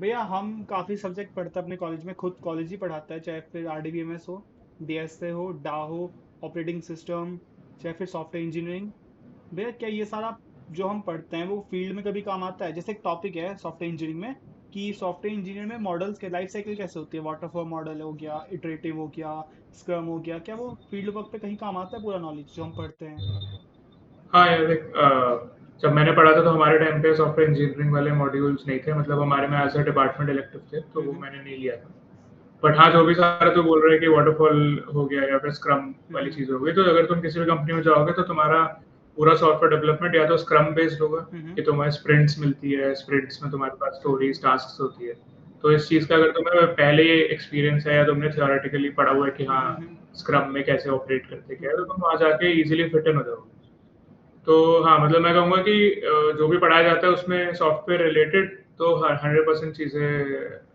भैया, हम काफ़ी सब्जेक्ट पढ़ते हैं अपने कॉलेज में, खुद कॉलेज ही पढ़ाता है, चाहे फिर आरडीबीएमएस हो, डीएसए हो, डा हो, ऑपरेटिंग सिस्टम, चाहे फिर सॉफ्टवेयर इंजीनियरिंग। भैया क्या ये सारा जो हम पढ़ते हैं वो फील्ड में कभी काम आता है? जैसे एक टॉपिक है सॉफ्टवेयर इंजीनियरिंग में कि सॉफ्टवेयर इंजीनियर में मॉडल्स के लाइफ साइकिल कैसे होती है, वाटरफॉल मॉडल हो गया, इटरेटिव हो गया, स्क्रम हो गया, क्या वो फील्ड वर्क पे कहीं काम आता है पूरा नॉलेज जो हम पढ़ते हैं? हाँ यार देख, जब मैंने पढ़ा था तो हमारे टाइम पे सॉफ्टवेयर इंजीनियरिंग वाले मॉड्यूल्स नहीं थे, मतलब हमारे में एज अ डिपार्टमेंट इलेक्टिव थे तो वो हम्म, मैंने नहीं लिया था। बट हाँ जो भी सारा तो बोल रहे हैं कि वाटरफॉल हो गया या फिर स्क्रम वाली हम्म, चीज़ हो गई, तो अगर तुम किसी भी कंपनी में जाओगे तो तुम्हारा पूरा सॉफ्टवेयर डेवलपमेंट या तो स्क्रम बेस्ड होगा हम्म, कि तुम्हें स्प्रिंट्स मिलती है, स्प्रिंट्स में तुम्हारे पास स्टोरीज टास्क होती है। तो इस चीज़ का अगर तुम्हें पहले एक्सपीरियंस है या तुमने थियोरेटिकली पढ़ा हुआ है कि हाँ हम्म, स्क्रम में कैसे ऑपरेट करते क्या है, तो हम्म, तुम वहाँ जाके इजीली फिट इन हो जाओगे। तो हाँ मतलब मैं कहूँगा कि जो भी पढ़ाया जाता है उसमें सॉफ्टवेयर रिलेटेड तो 100% चीज़ें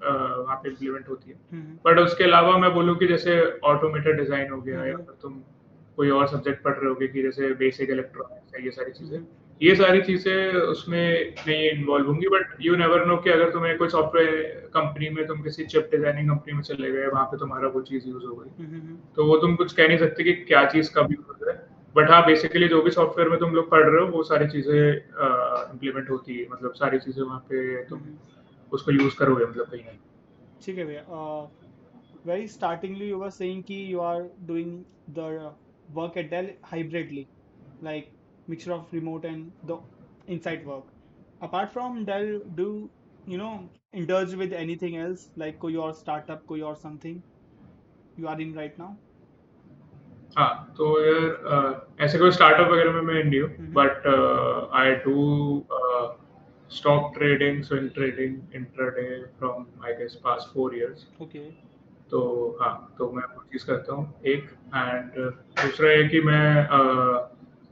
वहाँ पे इम्प्लीमेंट होती है। हम्म, बट उसके अलावा मैं बोलूँ कि जैसे ऑटोमेटेड डिज़ाइन हो गया या हम्म, फिर तुम कोई और सब्जेक्ट पढ़ रहे होगे कि जैसे बेसिक इलेक्ट्रॉनिक्स है, ये सारी चीज़ें, हम्म, ये सारी चीज़ें उसमें नहीं इन्वॉल्व होंगी। बट यू नेवर नो कि अगर तुम्हें कोई सॉफ्टवेयर कंपनी में, तुम किसी चिप डिजाइनिंग कंपनी में चले गए, वहाँ पे तुम्हारा वो चीज़ यूज़ हो गई, हम्म, तो वो तुम कुछ कह नहीं सकते कि क्या चीज़ कब यूज़ है। बट हाँ बेसिकली जो भी सॉफ्टवेयर में तुम लोग पढ़ रहे हो वो सारी चीज़ें इम्प्लीमेंट होती है, मतलब सारी चीज़ें वहाँ पे तुम हम्म। उसको यूज़ करोगे मतलब कहीं ना। ठीक है भैया, very startingly you were saying कि you are doing the work at Dell hybridly, like mixture of remote and the inside work. Apart from Dell, do you know indulge with anything else like कोई और startup, कोई और something you are in right now? हाँ तो यार ऐसे कोई startup वगैरह में मैं नहीं हूँ, Mm-hmm. But I do stock trading, swing trading, intraday from I guess past 4 years। Okay. तो हाँ तो मैं वो चीज़ करता हूँ एक। एंड दूसरा है कि मैं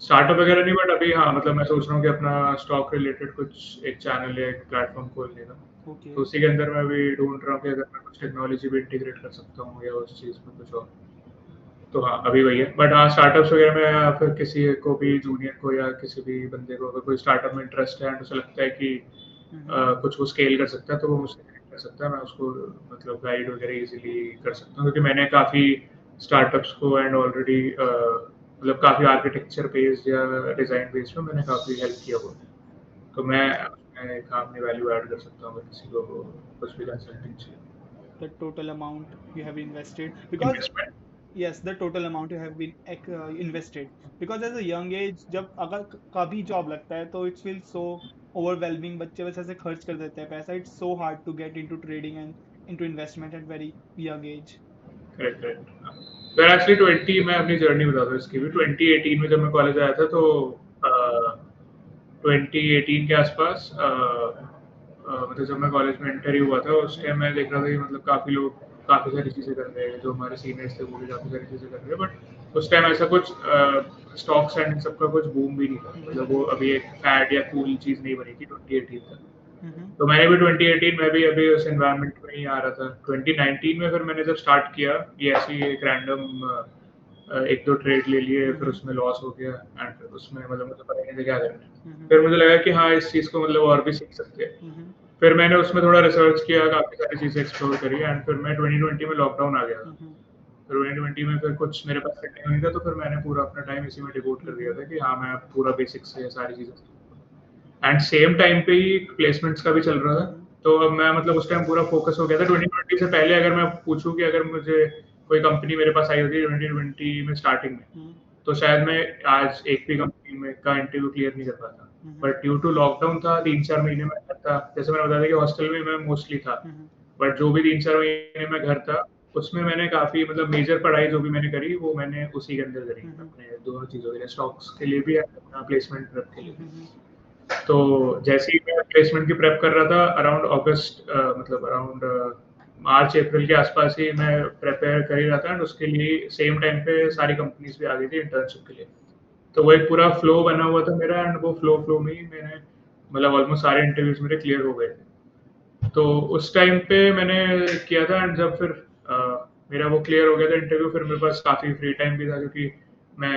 स्टार्टअप वगैरह नहीं, बट अभी हाँ मतलब मैं सोच रहा हूँ कि अपना स्टॉक रिलेटेड कुछ एक चैनल या एक प्लेटफॉर्म खोलने का। तो Okay. उसी के अंदर मैं भी ढूंढ रहा हूँ कि अगर मैं कुछ टेक्नोलॉजी भी इंटीग्रेट कर सकता हूँ या उस चीज़ में कुछ और। तो हाँ अभी वही है। बट हाँ स्टार्टअप्स वगैरह में या फिर किसी को भी जूनियर को या किसी भी बंदे को अगर कोई स्टार्टअप में इंटरेस्ट है एंड उसे लगता है कि Mm-hmm. कुछ वो स्केल कर सकता है तो वो मुझसे connect कर सकता है, मैं उसको मतलब गाइड वगैरह इजीली कर सकता हूँ, क्योंकि मैंने काफ़ी स्टार्टअप्स को एंड ऑलरेडी मतलब काफ़ी आर्किटेक्चर बेस्ड या डिज़ाइन बेस्ड में मैंने काफ़ी हेल्प किया हुआ है। तो मैं काम में वैल्यू ऐड कर सकता हूँ अगर किसी को कुछ भी कंसल्टिंग चाहिए। The total amount you have invested, because investment. yes, the total amount you have been invested, because as a young age जब अगर कभी जॉब लगता है तो it feels so overwhelming, बच्चे बस ऐसे खर्च कर देते हैं पैसा, it's so hard to get into trading and into investment at very young age. Correct correct. फिर एक्चुअली 20 मैं अपनी जर्नी बताता हूँ इसकी भी। हम्म, 2018 में जब मैं कॉलेज आया था तो 2018 के आसपास मतलब जब मैं कॉलेज में एंटर ही हुआ था उस हम्म, टाइम मैं देख रहा था कि मतलब काफ़ी लोग काफ़ी सारी चीज़ें कर रहे हैं, जो हमारे सीनियर्स थे वो भी काफ़ी सारी चीज़ें कर रहे हैं। बट उस टाइम ऐसा कुछ स्टॉक्स एंड इन सब का कुछ बूम भी नहीं था, हम्म, मतलब वो अभी एक फैड या कूल चीज़ नहीं बनी थी 2018 तक। हम्म, तो मैंने भी 2018 में भी अभी उस एनवायरनमेंट में ही आ रहा था। 2019 में फिर मैंने जब स्टार्ट किया ये ऐसी एक रैंडम एक दो ट्रेड ले लिए, फिर हम्म उसमें लॉस हो गया एंड फिर उसमें मतलब मुझे पता ही नहीं था क्या करना है। हम्म फिर मुझे लगा कि हाँ, इस चीज़ को मतलब और भी सीख सकते हैं। हम्म फिर मैंने उसमें थोड़ा रिसर्च किया, काफ़ी सारी चीज़ें एक्सप्लोर करी एंड फिर मैं 2020 में लॉकडाउन आ गया था। हम्म फिर 2020 में फिर कुछ मेरे पास करने को नहीं था, तो फिर मैंने पूरा अपना टाइम इसी में डिवोट कर दिया हम्म था कि हाँ, मैं पूरा बेसिक से सारी चीज़ें एंड सेम टाइम पे ही प्लेसमेंट्स का भी चल रहा था। हम्म तो अब मैं मतलब उस टाइम पूरा फोकस हो गया था। 2020 से पहले अगर मैं पूछूं कि अगर मुझे कोई कंपनी मेरे पास आई होती 2020 में स्टार्टिंग में, हम्म तो शायद मैं आज एक भी कंपनी में का इंटरव्यू क्लियर नहीं कर पाता। हम्म बट ड्यू टू लॉकडाउन था, 3-4 महीने में घर था, जैसे मैंने बताया था कि हॉस्टल में मैं मोस्टली था, हम्म बट जो भी 3-4 महीने में घर था, उसमें मैंने काफी मतलब मेजर पढ़ाई जो भी मैंने करी वो मैंने उसी के अंदर करी, हम्म अपने दोनों चीजों के लिए, स्टॉक्स के लिए भी और अपना प्लेसमेंट प्रेप के लिए भी। हम्म तो जैसे ही मैं प्लेसमेंट की प्रेप कर रहा था अराउंड अगस्त, मतलब अराउंड मार्च अप्रैल के आसपास ही मैं प्रिपेयर कर ही रहा था एंड उसके लिए सेम टाइम पे सारी कंपनीज भी आ गई थी इंटर्नशिप के लिए। तो वो एक पूरा फ्लो बना हुआ था मेरा एंड वो फ्लो में ही मैंने मतलब ऑलमोस्ट सारे इंटरव्यूज मेरे क्लियर हो गए थे। तो उस टाइम पे मैंने किया था एंड जब फिर अ, मेरा वो क्लियर हो गया था इंटरव्यू, फिर मेरे पास काफ़ी फ्री टाइम भी था क्योंकि मैं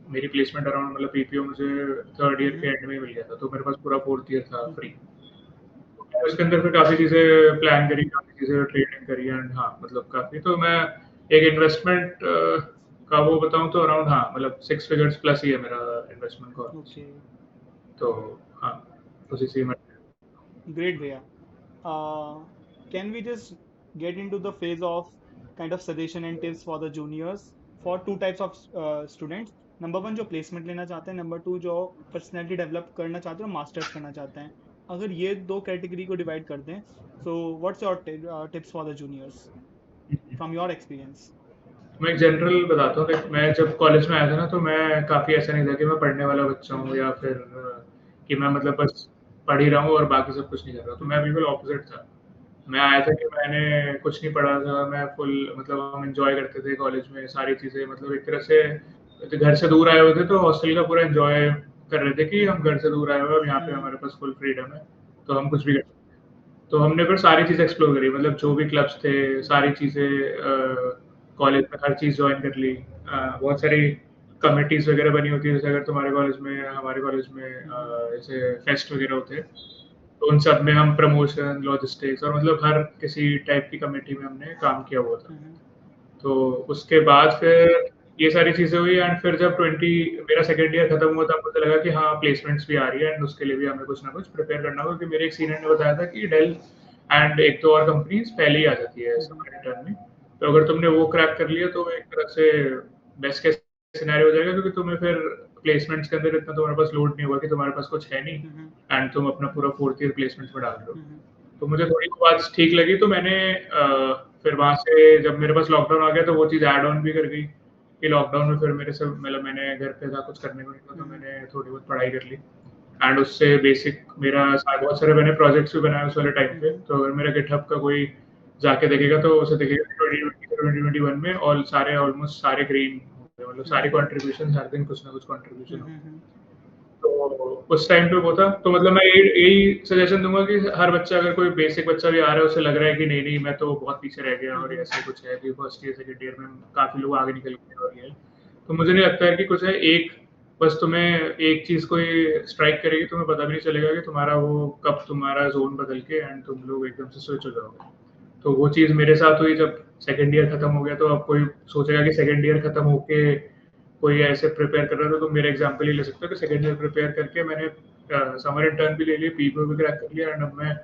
मेरी प्लेसमेंट अराउंड मतलब पीपीओ मुझे थर्ड ईयर के हम्म एंड में ही मिल गया था, तो मेरे पास पूरा फोर्थ ईयर था फ्री। हम्म उसके अंदर फिर काफ़ी चीज़ें प्लान करी, काफ़ी चीज़ें ट्रेडिंग करी एंड हाँ मतलब काफ़ी, तो मैं एक इन्वेस्टमेंट का वो बताऊँ तो अराउंड हाँ मतलब 6 फिगर्स प्लस ही है मेरा इन्वेस्टमेंट का। ओके तो हाँ, उसी से मैं ग्रेट भैया can we just get into the phase of kind of suggestion and tips for the juniors for two types of students. Number one जो प्लेसमेंट लेना चाहते हैं, नंबर टू जो पर्सनैलिटी डेवलप करना चाहते हैं और मास्टर्स करना चाहते हैं। अगर ये दो कैटेगरी को डिवाइड कर दें, so what's your tips for the juniors from your experience? एक जनरल बताता हूँ। देख, मैं जब कॉलेज में आया था ना, तो मैं काफ़ी ऐसा नहीं था कि मैं पढ़ने वाला बच्चा हूँ या फिर कि मैं मतलब बस पढ़ ही रहा हूँ और बाकी सब कुछ नहीं कर रहा, तो मैं बिल्कुल ऑपोजिट था। मैं आया था कि मैंने कुछ नहीं पढ़ा था, मैं फुल मतलब हम एंजॉय करते थे कॉलेज में सारी चीज़ें, मतलब एक तरह से तो घर से दूर आए हुए थे, तो हॉस्टल का पूरा एंजॉय कर रहे थे कि हम घर से दूर आए हुए हैं, अब यहाँ पे हमारे पास फुल फ्रीडम है, तो हम कुछ भी कर सकते हैं। तो हमने फिर सारी चीज़ एक्सप्लोर करी, मतलब जो भी क्लब्स थे, सारी चीज़ें कॉलेज में हर चीज़ जॉइन कर ली। बहुत सारी कमिटीज़ वगैरह बनी होती है, जैसे अगर तुम्हारे कॉलेज में हमारे कॉलेज में जैसे फेस्ट वगैरह होते हैं, तो उन सब में हम प्रमोशन, लॉजिस्टिक्स और मतलब हर किसी टाइप की कमेटी में हमने काम किया हुआ था। तो उसके बाद फिर ये सारी चीज़ें हुई एंड फिर जब 20 मेरा सेकंड ईयर खत्म हुआ, तब मुझे लगा कि हाँ, प्लेसमेंट्स भी आ रही है एंड उसके लिए भी हमें कुछ ना कुछ प्रिपेयर करना होगा, क्योंकि मेरे एक सीनियर ने बताया था कि डेल एंड एक दो और कंपनीज पहले ही आ जाती है समर इंटर्न में। तो अगर तुमने वो क्रैक कर लिया तो एक तरह से बेस्ट केस सिनेरियो हो जाएगा, क्योंकि तुम्हें फिर प्लेसमेंट्स के अंदर इतना तुम्हारे पास लोड नहीं होगा कि तुम्हारे पास कुछ है नहीं एंड तुम अपना पूरा फोर्थ ईयर प्लेसमेंट्स में डाल रहे हो। तो मुझे थोड़ी वो बात ठीक लगी, तो मैंने फिर वहाँ से जब मेरे पास लॉकडाउन आ गया तो वो चीज़ ऐड ऑन भी कर गई कि लॉकडाउन में फिर मेरे से मतलब मैंने घर पे था, कुछ करने को नहीं था, तो मैंने थोड़ी बहुत पढ़ाई कर ली एंड उससे बेसिक मेरा बहुत सारे मैंने प्रोजेक्ट्स भी बनाए उस वाले टाइम पे। तो अगर मेरा गिटहब का कोई जाके देखेगा तो उसे देखेगा 2021 में और सारे ऑलमोस्ट सारे ग्रीन होंगे, मतलब सारे कॉन्ट्रीब्यूशन, हर दिन कुछ ना कुछ कॉन्ट्रीब्यूशन हो। तो उस टाइम पे वो था, तो मतलब मैं यही यही सजेशन दूंगा कि हर बच्चा, अगर कोई बेसिक बच्चा भी आ रहा है, उसे लग रहा है कि नहीं नहीं मैं तो बहुत पीछे रह गया और ऐसा कुछ है कि फर्स्ट ईयर सेकंड ईयर में काफी लोग आगे निकल गए और ये है। तो मुझे नहीं लगता है कि कुछ है, एक बस तुम्हें एक चीज कोई स्ट्राइक करेगी, तुम्हें पता भी नहीं चलेगा कि तुम्हारा वो कब तुम्हारा जोन बदल के एंड तुम लोग एकदम से स्विच हो जाओगे। तो वो चीज़ मेरे साथ हुई जब सेकंड ईयर खत्म हो गया, तो अब कोई सोचेगा कि सेकंड ईयर खत्म होके कोई ऐसे प्रिपेयर कर रहा था, तो मेरा एग्जाम्पल ही ले सकते हो कि सेकंड ईयर प्रिपेयर करके मैंने समर इंटर्न भी ले लिया, पीपीओ भी क्रैक कर लिया एंड अब मैं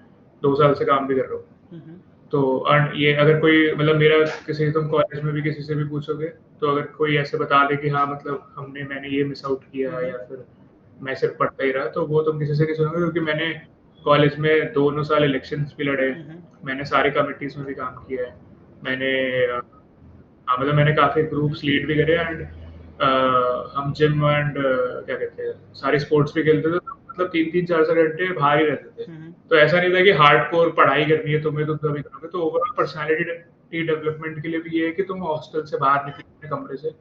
2 साल से काम भी कर रहा हूँ। तो और ये अगर कोई मतलब मेरा किसी तुम कॉलेज में भी किसी से भी पूछोगे, तो अगर कोई ऐसे बता दे कि हाँ मतलब मैंने ये मिस आउट किया या फिर मैं सिर्फ पढ़ता ही रहा, तो वो तुम किसी से नहीं सुनोगे, क्योंकि मैंने कॉलेज में दोनों साल इलेक्शंस भी लड़े, मैंने सारी कमिटीज में भी काम किया है, मैंने हाँ मतलब मैंने काफी ग्रुप्स लीड भी करे एंड हम जिम एंड क्या कहते हैं सारी स्पोर्ट्स भी खेलते थे, तो मतलब 3-3 4-4 घंटे बाहर ही रहते थे। तो ऐसा नहीं था कि हार्डकोर पढ़ाई करनी है तुम्हें, तुम तभी करोगे। तो ओवरऑल पर्सनालिटी डेवलपमेंट के लिए भी ये है कि तुम हॉस्टल से बाहर निकलो अपने कमरे से,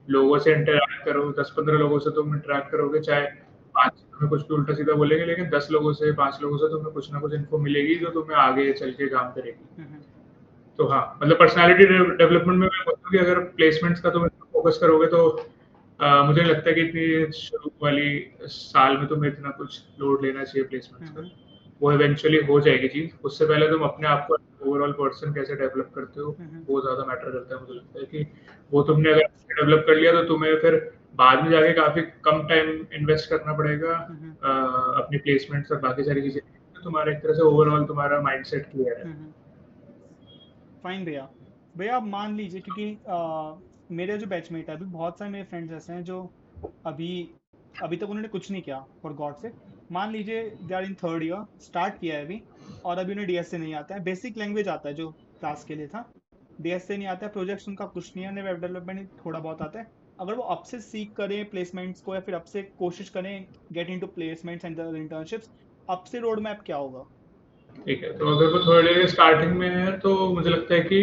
लोगों से इंटरैक्ट करो, 10-15 लोगों से तुम इंटरैक्ट करोगे, चाहे 5 तुम्हें कुछ भी उल्टा सीधा बोलेंगे, लेकिन 10 लोगों से 5 लोगों से तुम्हें कुछ ना कुछ इन्फो मिलेगी जो तुम्हें आगे चल के काम करेगी। तो हाँ, मतलब पर्सनैलिटी डेवलपमेंट में मैं बोलता हूँ कि अगर प्लेसमेंट्स का तुम फोकस करोगे तो मुझे नहीं लगता कि इतनी शुरू वाली साल में तुम्हें इतना कुछ लोड लेना चाहिए प्लेसमेंट्स का। हम्म वो इवेंचुअली हो जाएगी चीज़। उससे पहले तुम अपने आप को ओवरऑल पर्सन कैसे डेवलप करते हो, हम्म वो ज़्यादा मैटर करता है। मुझे लगता है कि वो तुमने अगर डेवलप कर लिया तो तुम्हें फिर बाद में जाके काफ़ी कम टाइम इन्वेस्ट करना पड़ेगा हम्म अपनी प्लेसमेंट्स और बाकी सारी चीज़ें। तो तुम्हारा एक तरह से ओवरऑल तुम्हारा माइंडसेट क्लियर है। हम्म फाइन भैया। भैया आप मान लीजिए, क्योंकि मेरे जो बैचमेट है, अभी बहुत सारे मेरे फ्रेंड्स ऐसे हैं जो अभी अभी तक उन्होंने कुछ नहीं किया फॉर गॉड से। मान लीजिए they are in third year, start किया है अभी, और अभी उन्हें डीएसए नहीं आता है, बेसिक लैंग्वेज आता है जो क्लास के लिए था, डीएसए नहीं आता है, प्रोजेक्ट्स उनका कुछ नहीं है, उन्हें वेब डेवलपमेंट थोड़ा बहुत आता है। अगर वो अब से सीख करें प्लेसमेंट्स को, या फिर अब से कोशिश करें get into placements and internships, अब से रोड मैप क्या होगा? ठीक है, तो अगर वो थर्ड ईयर स्टार्टिंग में है तो मुझे लगता है कि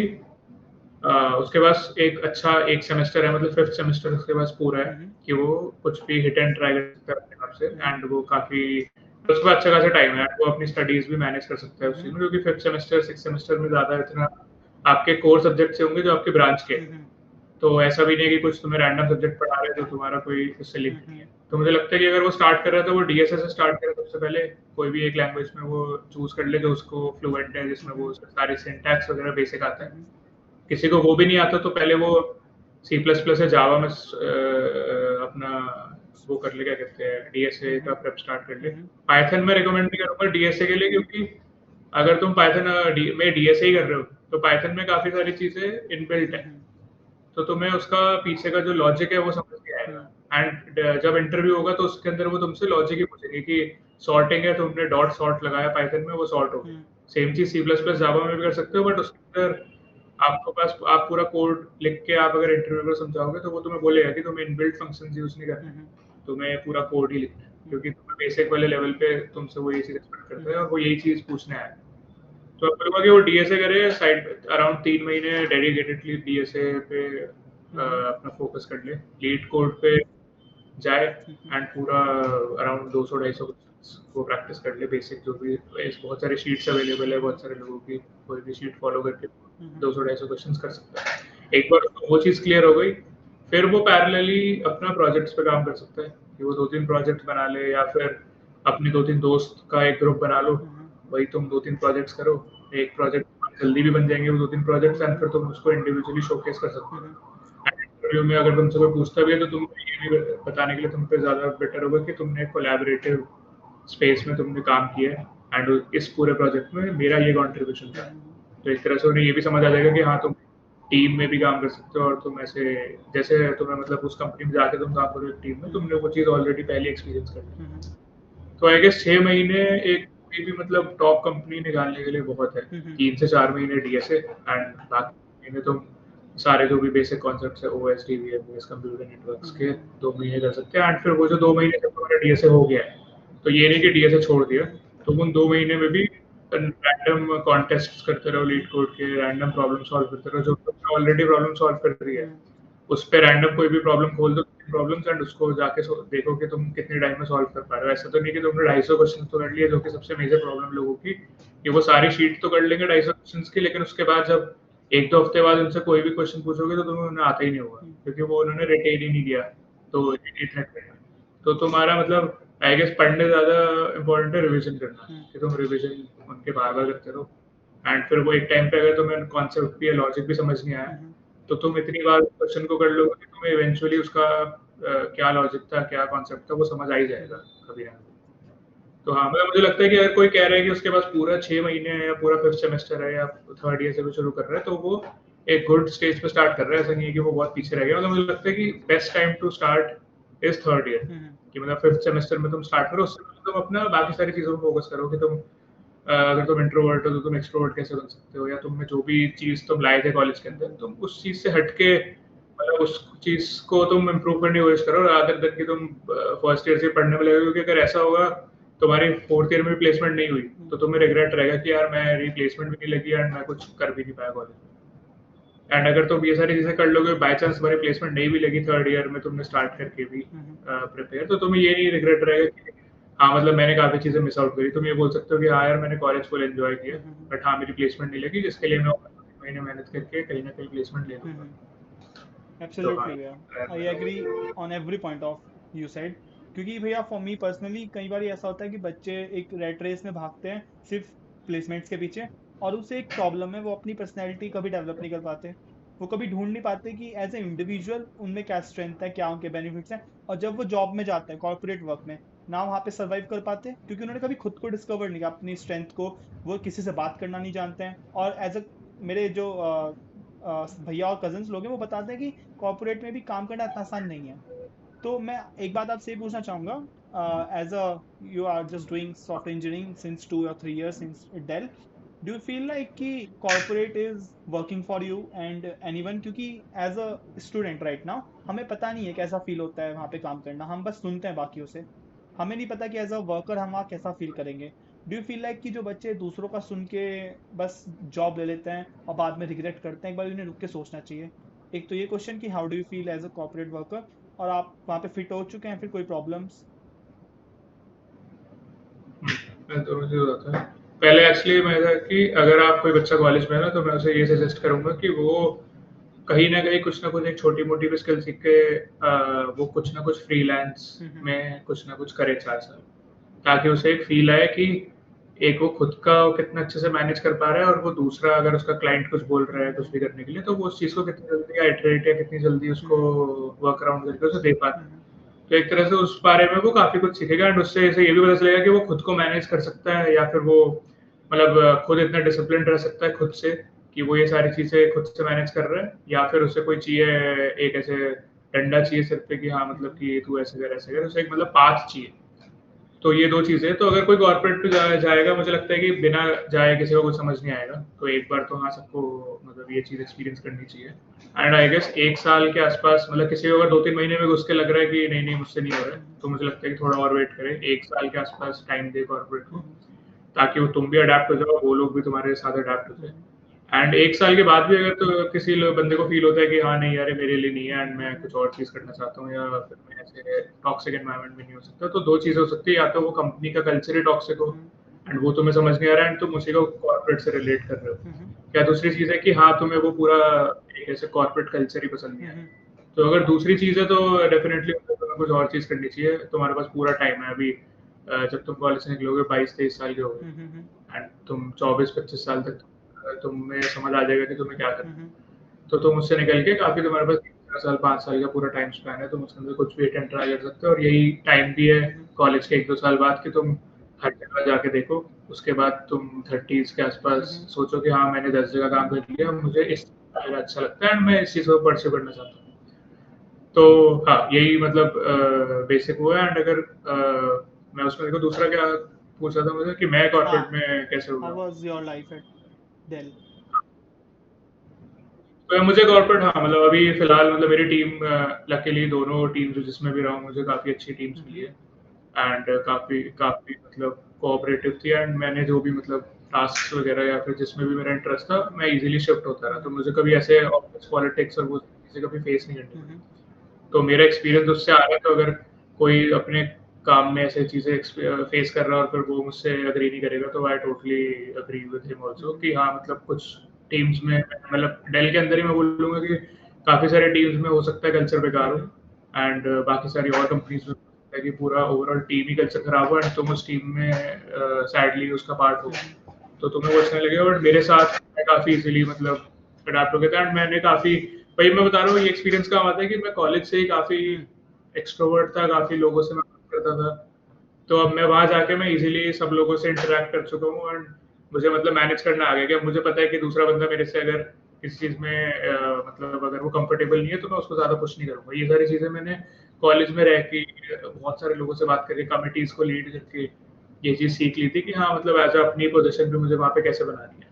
उसके पास एक अच्छा एक सेमेस्टर है, मतलब फिफ्थ सेमेस्टर उसके पास पूरा है हम्म कि वो कुछ भी हिट एंड ट्राई कर सकता है अपने हिसाब से। हम्म एंड वो काफ़ी उसके पास अच्छा खासा टाइम है, वो अपनी स्टडीज़ भी मैनेज कर सकता है उस चीज़ हम्म में, क्योंकि फिफ्थ सेमेस्टर सिक्स सेमेस्टर में ज़्यादा इतना आपके कोर सब्जेक्ट से होंगे जो आपके ब्रांच के हैं। हम्म तो ऐसा भी नहीं है कि कुछ तुम्हें रैंडम सब्जेक्ट पढ़ा रहे हैं जो तुम्हारा कोई उससे लिंक नहीं हम्म है। तो मुझे लगता है कि अगर वो स्टार्ट कर रहा है तो वो डीएसए से स्टार्ट करे सबसे पहले। कोई भी एक लैंग्वेज में वो चूज कर ले जो उसको फ्लुएंट है, जिसमें वो हम्म उसके सारे सिंटैक्स वगैरह बेसिक आता है। हम्म किसी को वो भी नहीं आता तो पहले वो सी प्लस प्लस या जावा में अपना वो कर ले, क्या कहते हैं, डीएसए का हम्म प्रेप स्टार्ट कर ले। हम्म पाइथन में रिकमेंड नहीं करूंगा डीएसए के लिए, क्योंकि अगर तुम पाइथन में डीएसए ही कर रहे हो तो पाइथन में काफी सारी चीजें इनबिल्ट है। हम्म तो तुम्हें उसका पीछे का जो लॉजिक है वो समझ नहीं हम्म आएगा। एंड जब इंटरव्यू होगा तो उसके अंदर वो तुमसे लॉजिक ही पूछेगी कि सॉर्टिंग है, तुमने डॉट सॉर्ट लगाया पाइथन में, वो सॉर्ट हो गया। हम्म सेम चीज सी प्लस प्लस जावा में भी कर सकते हो, बट उसके अंदर आपके पास आप पूरा कोड लिख के आप अगर इंटरव्यू को समझाओगे तो वो तुम्हें बोलेगा कि तुम्हें इनबिल्ट फंक्शंस यूज नहीं करने हैं, हम्म तुम्हें पूरा कोड ही लिखना है, हम्म क्योंकि तुम्हें बेसिक वाले लेवल पे तुमसे वो यही चीज एक्सपेक्ट करता है और वो यही चीज पूछने आया है। तो आप बोलूँगा कि वो डीएसए करे साइड, अराउंड 3 महीने डेडिकेटेडली डीएसए पे अपना फोकस कर ले, लीड कोड पे जाए एंड पूरा अराउंड 200-250 क्वेश्चंस वो प्रैक्टिस कर ले, बेसिक जो भी बहुत सारे शीट्स अवेलेबल है, बहुत सारे लोगों की, कोई भी शीट फॉलो करके 200-250 क्वेश्चंस कर सकता है। एक बार वो चीज़ क्लियर हो गई, फिर वो पैरेलली अपना प्रोजेक्ट्स पे काम कर सकता है कि वो 2-3 प्रोजेक्ट बना ले, या फिर अपने 2-3 दोस्त का एक ग्रुप बना लो, वही तुम 2-3 प्रोजेक्ट्स करो। एक प्रोजेक्ट जल्दी भी बन जाएंगे वो 2-3 प्रोजेक्ट्स, एंड फिर तुम उसको इंडिविजुअली शोकेस कर सकते हो। इंटरव्यू में अगर तुमसे कोई पूछता भी है तो तुम ये भी बताने के लिए तुम पे ज़्यादा बेटर होगा कि तुमने कोलैबोरेटिव स्पेस में तुमने काम किया है एंड इस पूरे प्रोजेक्ट में मेरा ये कंट्रीब्यूशन था। तो एक तरह से उन्हें ये भी समझ आ जाएगा कि हाँ, तुम टीम में भी काम कर सकते हो, और तुम ऐसे जैसे तुम्हें मतलब उस कंपनी में जाके तुम काम करो एक टीम में, तुमने वो चीज़ ऑलरेडी पहले एक्सपीरियंस कर ली। तो आई गेस 6 महीने एक कोई भी मतलब टॉप कंपनी निकालने के लिए बहुत है। 3 से 4 महीने डीएसए एंड बाकी महीने तुम सारे जो भी बेसिक कॉन्सेप्ट्स है ओएस वीएमएस कंप्यूटर नेटवर्क्स के 2 महीने कर सकते हैं। एंड फिर वो जो 2 महीने जब तुम्हारा डीएसए हो गया है तो ये नहीं कि डीएसए छोड़ दिया, तो उन 2 महीने में भी रैंडम कॉन्टेस्ट करते रहो, लीड कोड के रैंडम प्रॉब्लम सॉल्व करते रहो, जो तुमने ऑलरेडी प्रॉब्लम सॉल्व कर रही है उस पे रैंडम कोई भी प्रॉब्लम खोल दो, प्रॉब्लम्स, एंड उसको जाके देखो कि तुम कितने टाइम में सॉल्व कर पा रहे हो। ऐसा तो नहीं कि तुमने 250 क्वेश्चन तो कर लिए जो कि सबसे मेजर प्रॉब्लम लोगों की, कि वो सारी शीट तो कर लेंगे 250 क्वेश्चन की, लेकिन उसके बाद जब 1-2 हफ्ते बाद उनसे कोई भी क्वेश्चन पूछोगे तो तुम्हें उन्हें आता ही नहीं होगा, क्योंकि वो उन्होंने रिटेन ही नहीं किया। तो इतना तो तुम्हारा मतलब आई गेस पढ़ने ज़्यादा इम्पोर्टेंट है रिविजन करना, कि तुम रिविजन उनके बार बार करते रहो। एंड फिर वो एक टाइम पे अगर तुम्हें कॉन्सेप्ट भी या लॉजिक भी समझ नहीं आया तो तुम इतनी बार क्वेश्चन को कर लोगे कि तुम्हें इवेंचुअली उसका क्या लॉजिक था, क्या कॉन्सेप्ट था, वो समझ आ ही जाएगा कभी ना कभी। तो हाँ, मतलब मुझे लगता है कि अगर कोई कह रहा है कि उसके पास पूरा 6 महीने है या पूरा फिफ्थ सेमेस्टर है या थर्ड ईयर से भी शुरू कर रहा है, तो वो एक गुड स्टेज पे स्टार्ट कर रहा है। ऐसा नहीं है कि वो बहुत पीछे रह गया। मतलब मुझे लगता है कि best time to start is third year, कि मतलब फिफ्थ सेमेस्टर में तुम स्टार्ट करो, उससे पहले तुम अपना बाकी सारी चीज़ों पर फोकस करो कि तुम अगर तुम इंट्रोवर्ट हो तो तुम एक्सट्रोवर्ट कैसे बन सकते हो, या तुम में जो भी चीज़ तुम लाए थे कॉलेज के अंदर तुम उस चीज़ से हट के मतलब उस चीज़ को तुम इम्प्रूव करने की कोशिश करो, रादर देन कि तुम फर्स्ट ईयर से पढ़ने में लगे, क्योंकि अगर ऐसा होगा तुम्हारी फोर्थ ईयर में भी प्लेसमेंट नहीं हुई तो तुम्हें रिग्रेट रहेगा कि यार मेरी प्लेसमेंट भी नहीं लगी एंड मैं कुछ कर भी नहीं पाया कॉलेज में। एंड अगर तुम ये सारी चीज़ें कर लोगे, बाय चांस तुम्हारी प्लेसमेंट नहीं भी लगी थर्ड ईयर में तुमने स्टार्ट करके भी प्रिपेयर, तो तुम्हें ये नहीं रिग्रेट रहेगा कि हाँ मतलब मैंने काफ़ी चीज़ें मिस आउट करी। तुम ये बोल सकते हो कि हाँ यार मैंने कॉलेज फुल एंजॉय किया, बट हाँ मेरी प्लेसमेंट नहीं लगी जिसके लिए मैं महीने मेहनत करके कहीं ना कहीं प्लेसमेंट ले लूंगा। तो हाँ, एब्सोल्युटली भैया, प्लान आई मेरा वो एग्री है। On every point of you said. क्योंकि भैया फॉर मी पर्सनली कई बार ऐसा होता है कि बच्चे एक रेट रेस में भागते हैं सिर्फ प्लेसमेंट्स के पीछे, और उससे एक प्रॉब्लम है, वो अपनी पर्सनैलिटी कभी डेवलप नहीं कर पाते। वो कभी ढूंढ नहीं पाते कि एज ए इंडिविजुअल उनमें क्या स्ट्रेंथ है, क्या उनके बेनिफिट्स हैं। और जब वो जॉब में जाते हैं कॉर्पोरेट वर्क में, ना वहाँ पे सर्वाइव कर पाते क्योंकि उन्होंने कभी खुद को डिस्कवर नहीं किया, अपनी स्ट्रेंथ को। वो किसी से बात करना नहीं जानते हैं। और एज अ मेरे जो भैया और कजन्स लोग हैं वो बताते हैं कि कॉर्पोरेट में भी काम करना इतना आसान नहीं है। तो मैं एक बात आपसे ये पूछना चाहूँगा, as a you are just doing software engineering since 2 or 3 years since Dell, do you feel like कि corporate is working for you and anyone? क्योंकि as a student right now हमें पता नहीं है कैसा फील होता है वहाँ पे काम करना, हम बस सुनते हैं बाकियों से। हमें नहीं पता कि एज अ वर्कर हम वहाँ कैसा फील करेंगे। डू यू फील लाइक कि जो बच्चे दूसरों का सुन के बस जॉब ले लेते हैं और बाद में रिग्रेट करते हैं, एक बार उन्हें रुक के सोचना चाहिए? एक तो ये क्वेश्चन कि how do you feel as a corporate worker, और आप वहाँ पे फिट हो चुके हैं, फिर कोई प्रॉब्लम्स? मैं दोनों चीज़ बताता हूँ। पहले एक्चुअली मैं था कि अगर आप कोई बच्चा कॉलेज में है ना, तो मैं उसे ये सजेस्ट करूंगा कि वो कहीं ना कुछ एक छोटी मोटी भी स्किल सीख के वो कुछ ना कुछ फ्रीलांस हम्म। में कुछ ना कुछ करे 4 साल, ताकि उसे एक फील आए कि एक वो खुद का वो कितना अच्छे से मैनेज कर पा रहा है, और वो दूसरा अगर उसका क्लाइंट कुछ बोल रहा है कुछ भी करने के लिए, तो वो उस चीज़ को कितनी जल्दी आइटरेट या कितनी जल्दी उसको हम्म। वर्क अराउंड करके उसे दे पाता है। हम्म। तो एक तरह से उस बारे में वो काफ़ी कुछ सीखेगा, एंड उससे ऐसे ये भी पता चलेगा कि वो खुद को मैनेज कर सकता है, या फिर वो मतलब खुद इतना डिसिप्लिन रह सकता है खुद से कि वो ये सारी चीज़ें खुद से मैनेज कर रहा है, या फिर उसे कोई चाहिए एक ऐसे डंडा चाहिए सिर पे कि हाँ मतलब हम्म। कि तू ऐसे कर, उसे एक मतलब पाथ चाहिए। तो ये 2 चीज़ें, तो अगर कोई कॉर्पोरेट पे जाएगा, मुझे लगता है कि बिना जाए किसी को कुछ समझ नहीं आएगा। तो एक बार तो हाँ, सबको मतलब ये चीज़ एक्सपीरियंस करनी चाहिए। एंड आई गेस 1 साल के आसपास, मतलब किसी को अगर 2-3 महीने में घुस के लग रहा है कि नहीं मुझसे नहीं हो रहा है, हम्म। तो मुझे लगता है कि थोड़ा और वेट करें, 1 साल के आसपास टाइम दें कॉर्पोरेट को, हम्म। ताकि वो तुम भी अडैप्ट हो जाओ, वो लोग भी तुम्हारे साथ अडैप्ट हो जाए। हम्म। एंड 1 साल के बाद भी अगर तो किसी बंदे को फील होता है कि हाँ नहीं यार, ये मेरे लिए नहीं है, एंड मैं हम्म। कुछ और चीज़ करना चाहता हूँ, या फिर मैं ऐसे टॉक्सिक एनवायरनमेंट में नहीं हो सकता, तो 2 चीज़ें हो सकती है, या तो वो कंपनी का कल्चर ही टॉक्सिक हो हम्म। एंड वो तुम्हें समझ नहीं आ रहा है, एंड तुम उसी को कॉर्पोरेट से रिलेट कर रहे हो, हम्म। या दूसरी चीज़ है कि हाँ, तुम्हें वो पूरा एक ऐसे कॉर्पोरेट कल्चर ही पसंद नहीं हम्म। आया। तो अगर दूसरी चीज़ है तो डेफिनेटली तुम्हें कुछ और चीज़ करनी चाहिए। तुम्हारे पास पूरा टाइम है अभी। जब तुम कॉलेज से निकलोगे 22-23 साल के हो हम्म। हम्म। एंड तुम 24-25 साल तक तुम्हें समझ आ जाएगा कि तुम्हें क्या करना हम्म। है। तो तुम उससे निकल के काफ़ी तुम्हारे पास 3 साल 5 साल का पूरा टाइम स्पैन है, तुम उसके अंदर कुछ भी अटेम्प्ट ट्राई कर सकते हो, और यही टाइम भी है हम्म। कॉलेज के 1-2 साल बाद कि तुम हर जगह जाके देखो। उसके बाद तुम 30s के आसपास हम्म। सोचो कि हाँ, मैंने 10 जगह काम कर लिया, मुझे इस जगह अच्छा लगता है एंड मैं इस चीज़ को परस्यू करना चाहता हूँ। तो हाँ, यही मतलब बेसिक वो है। एंड अगर मैं उसमें देखो दूसरा क्या पूछा था मुझे कि मैं हाँ, कॉर्पोरेट में कैसे हो गया हाउ हूँ। Was your life at Dell? तो मुझे कॉर्पोरेट, हाँ मतलब अभी फिलहाल मतलब मेरी टीम, लकीली दोनों टीम जो जिसमें भी रहा हूँ, मुझे काफ़ी अच्छी टीम्स मिली हम्म। है, एंड काफ़ी काफ़ी मतलब कोऑपरेटिव थी, एंड मैंने जो भी मतलब टास्क वगैरह या फिर जिसमें भी मेरा इंटरेस्ट था, मैं इजीली शिफ्ट होता रहा, तो हम्म। मुझे कभी ऐसे ऑफिस पॉलिटिक्स और वो चीज़ें कभी फेस नहीं करनी पड़ी। हम्म। तो मेरा एक्सपीरियंस उससे आ रहा है, तो अगर कोई अपने काम में ऐसे चीज़ें फेस कर रहा है और फिर वो मुझसे एग्री नहीं करेगा, तो I totally agree with him also hmm. कि हाँ मतलब कुछ टीम्स में, मतलब डेल के अंदर ही मैं बोलूँगा कि काफ़ी सारे टीम्स में हो सकता है कल्चर बेकार हो, हम्म। एंड बाकी सारी और कंपनीज में हो सकता है कि पूरा ओवरऑल टीम ही कल्चर खराब हो, एंड तुम उस टीम में सैडली उसका पार्ट हो, हम्म। तो तुम्हें वो अच्छा नहीं लगेगा। बट मेरे साथ मैं काफ़ी इजीली मतलब अडैप्ट हो गया था, एंड मैंने काफ़ी, वही मैं बता रहा हूँ, ये एक्सपीरियंस कहाँ आता है कि मैं कॉलेज से ही काफ़ी हम्म। एक्सट्रोवर्ट था, काफ़ी लोगों से मैं बात करता था। तो अब मैं वहाँ जाके मैं इज़िली सब लोगों से इंटरैक्ट कर चुका हूँ, एंड मुझे मतलब मैनेज करना आ गया कि अब मुझे पता है कि दूसरा बंदा मेरे से अगर किसी चीज़ में मतलब अगर वो कंफर्टेबल नहीं है, तो मैं उसको ज़्यादा पुश नहीं करूँगा। ये सारी चीज़ें मैंने कॉलेज में रह के बहुत सारे लोगों से बात करके, कमिटीज़ को लीड करके ये चीज़ सीख ली थी कि हाँ मतलब एज़ अ अपनी पोज़ीशन पे मुझे वहाँ पे कैसे बनानी है।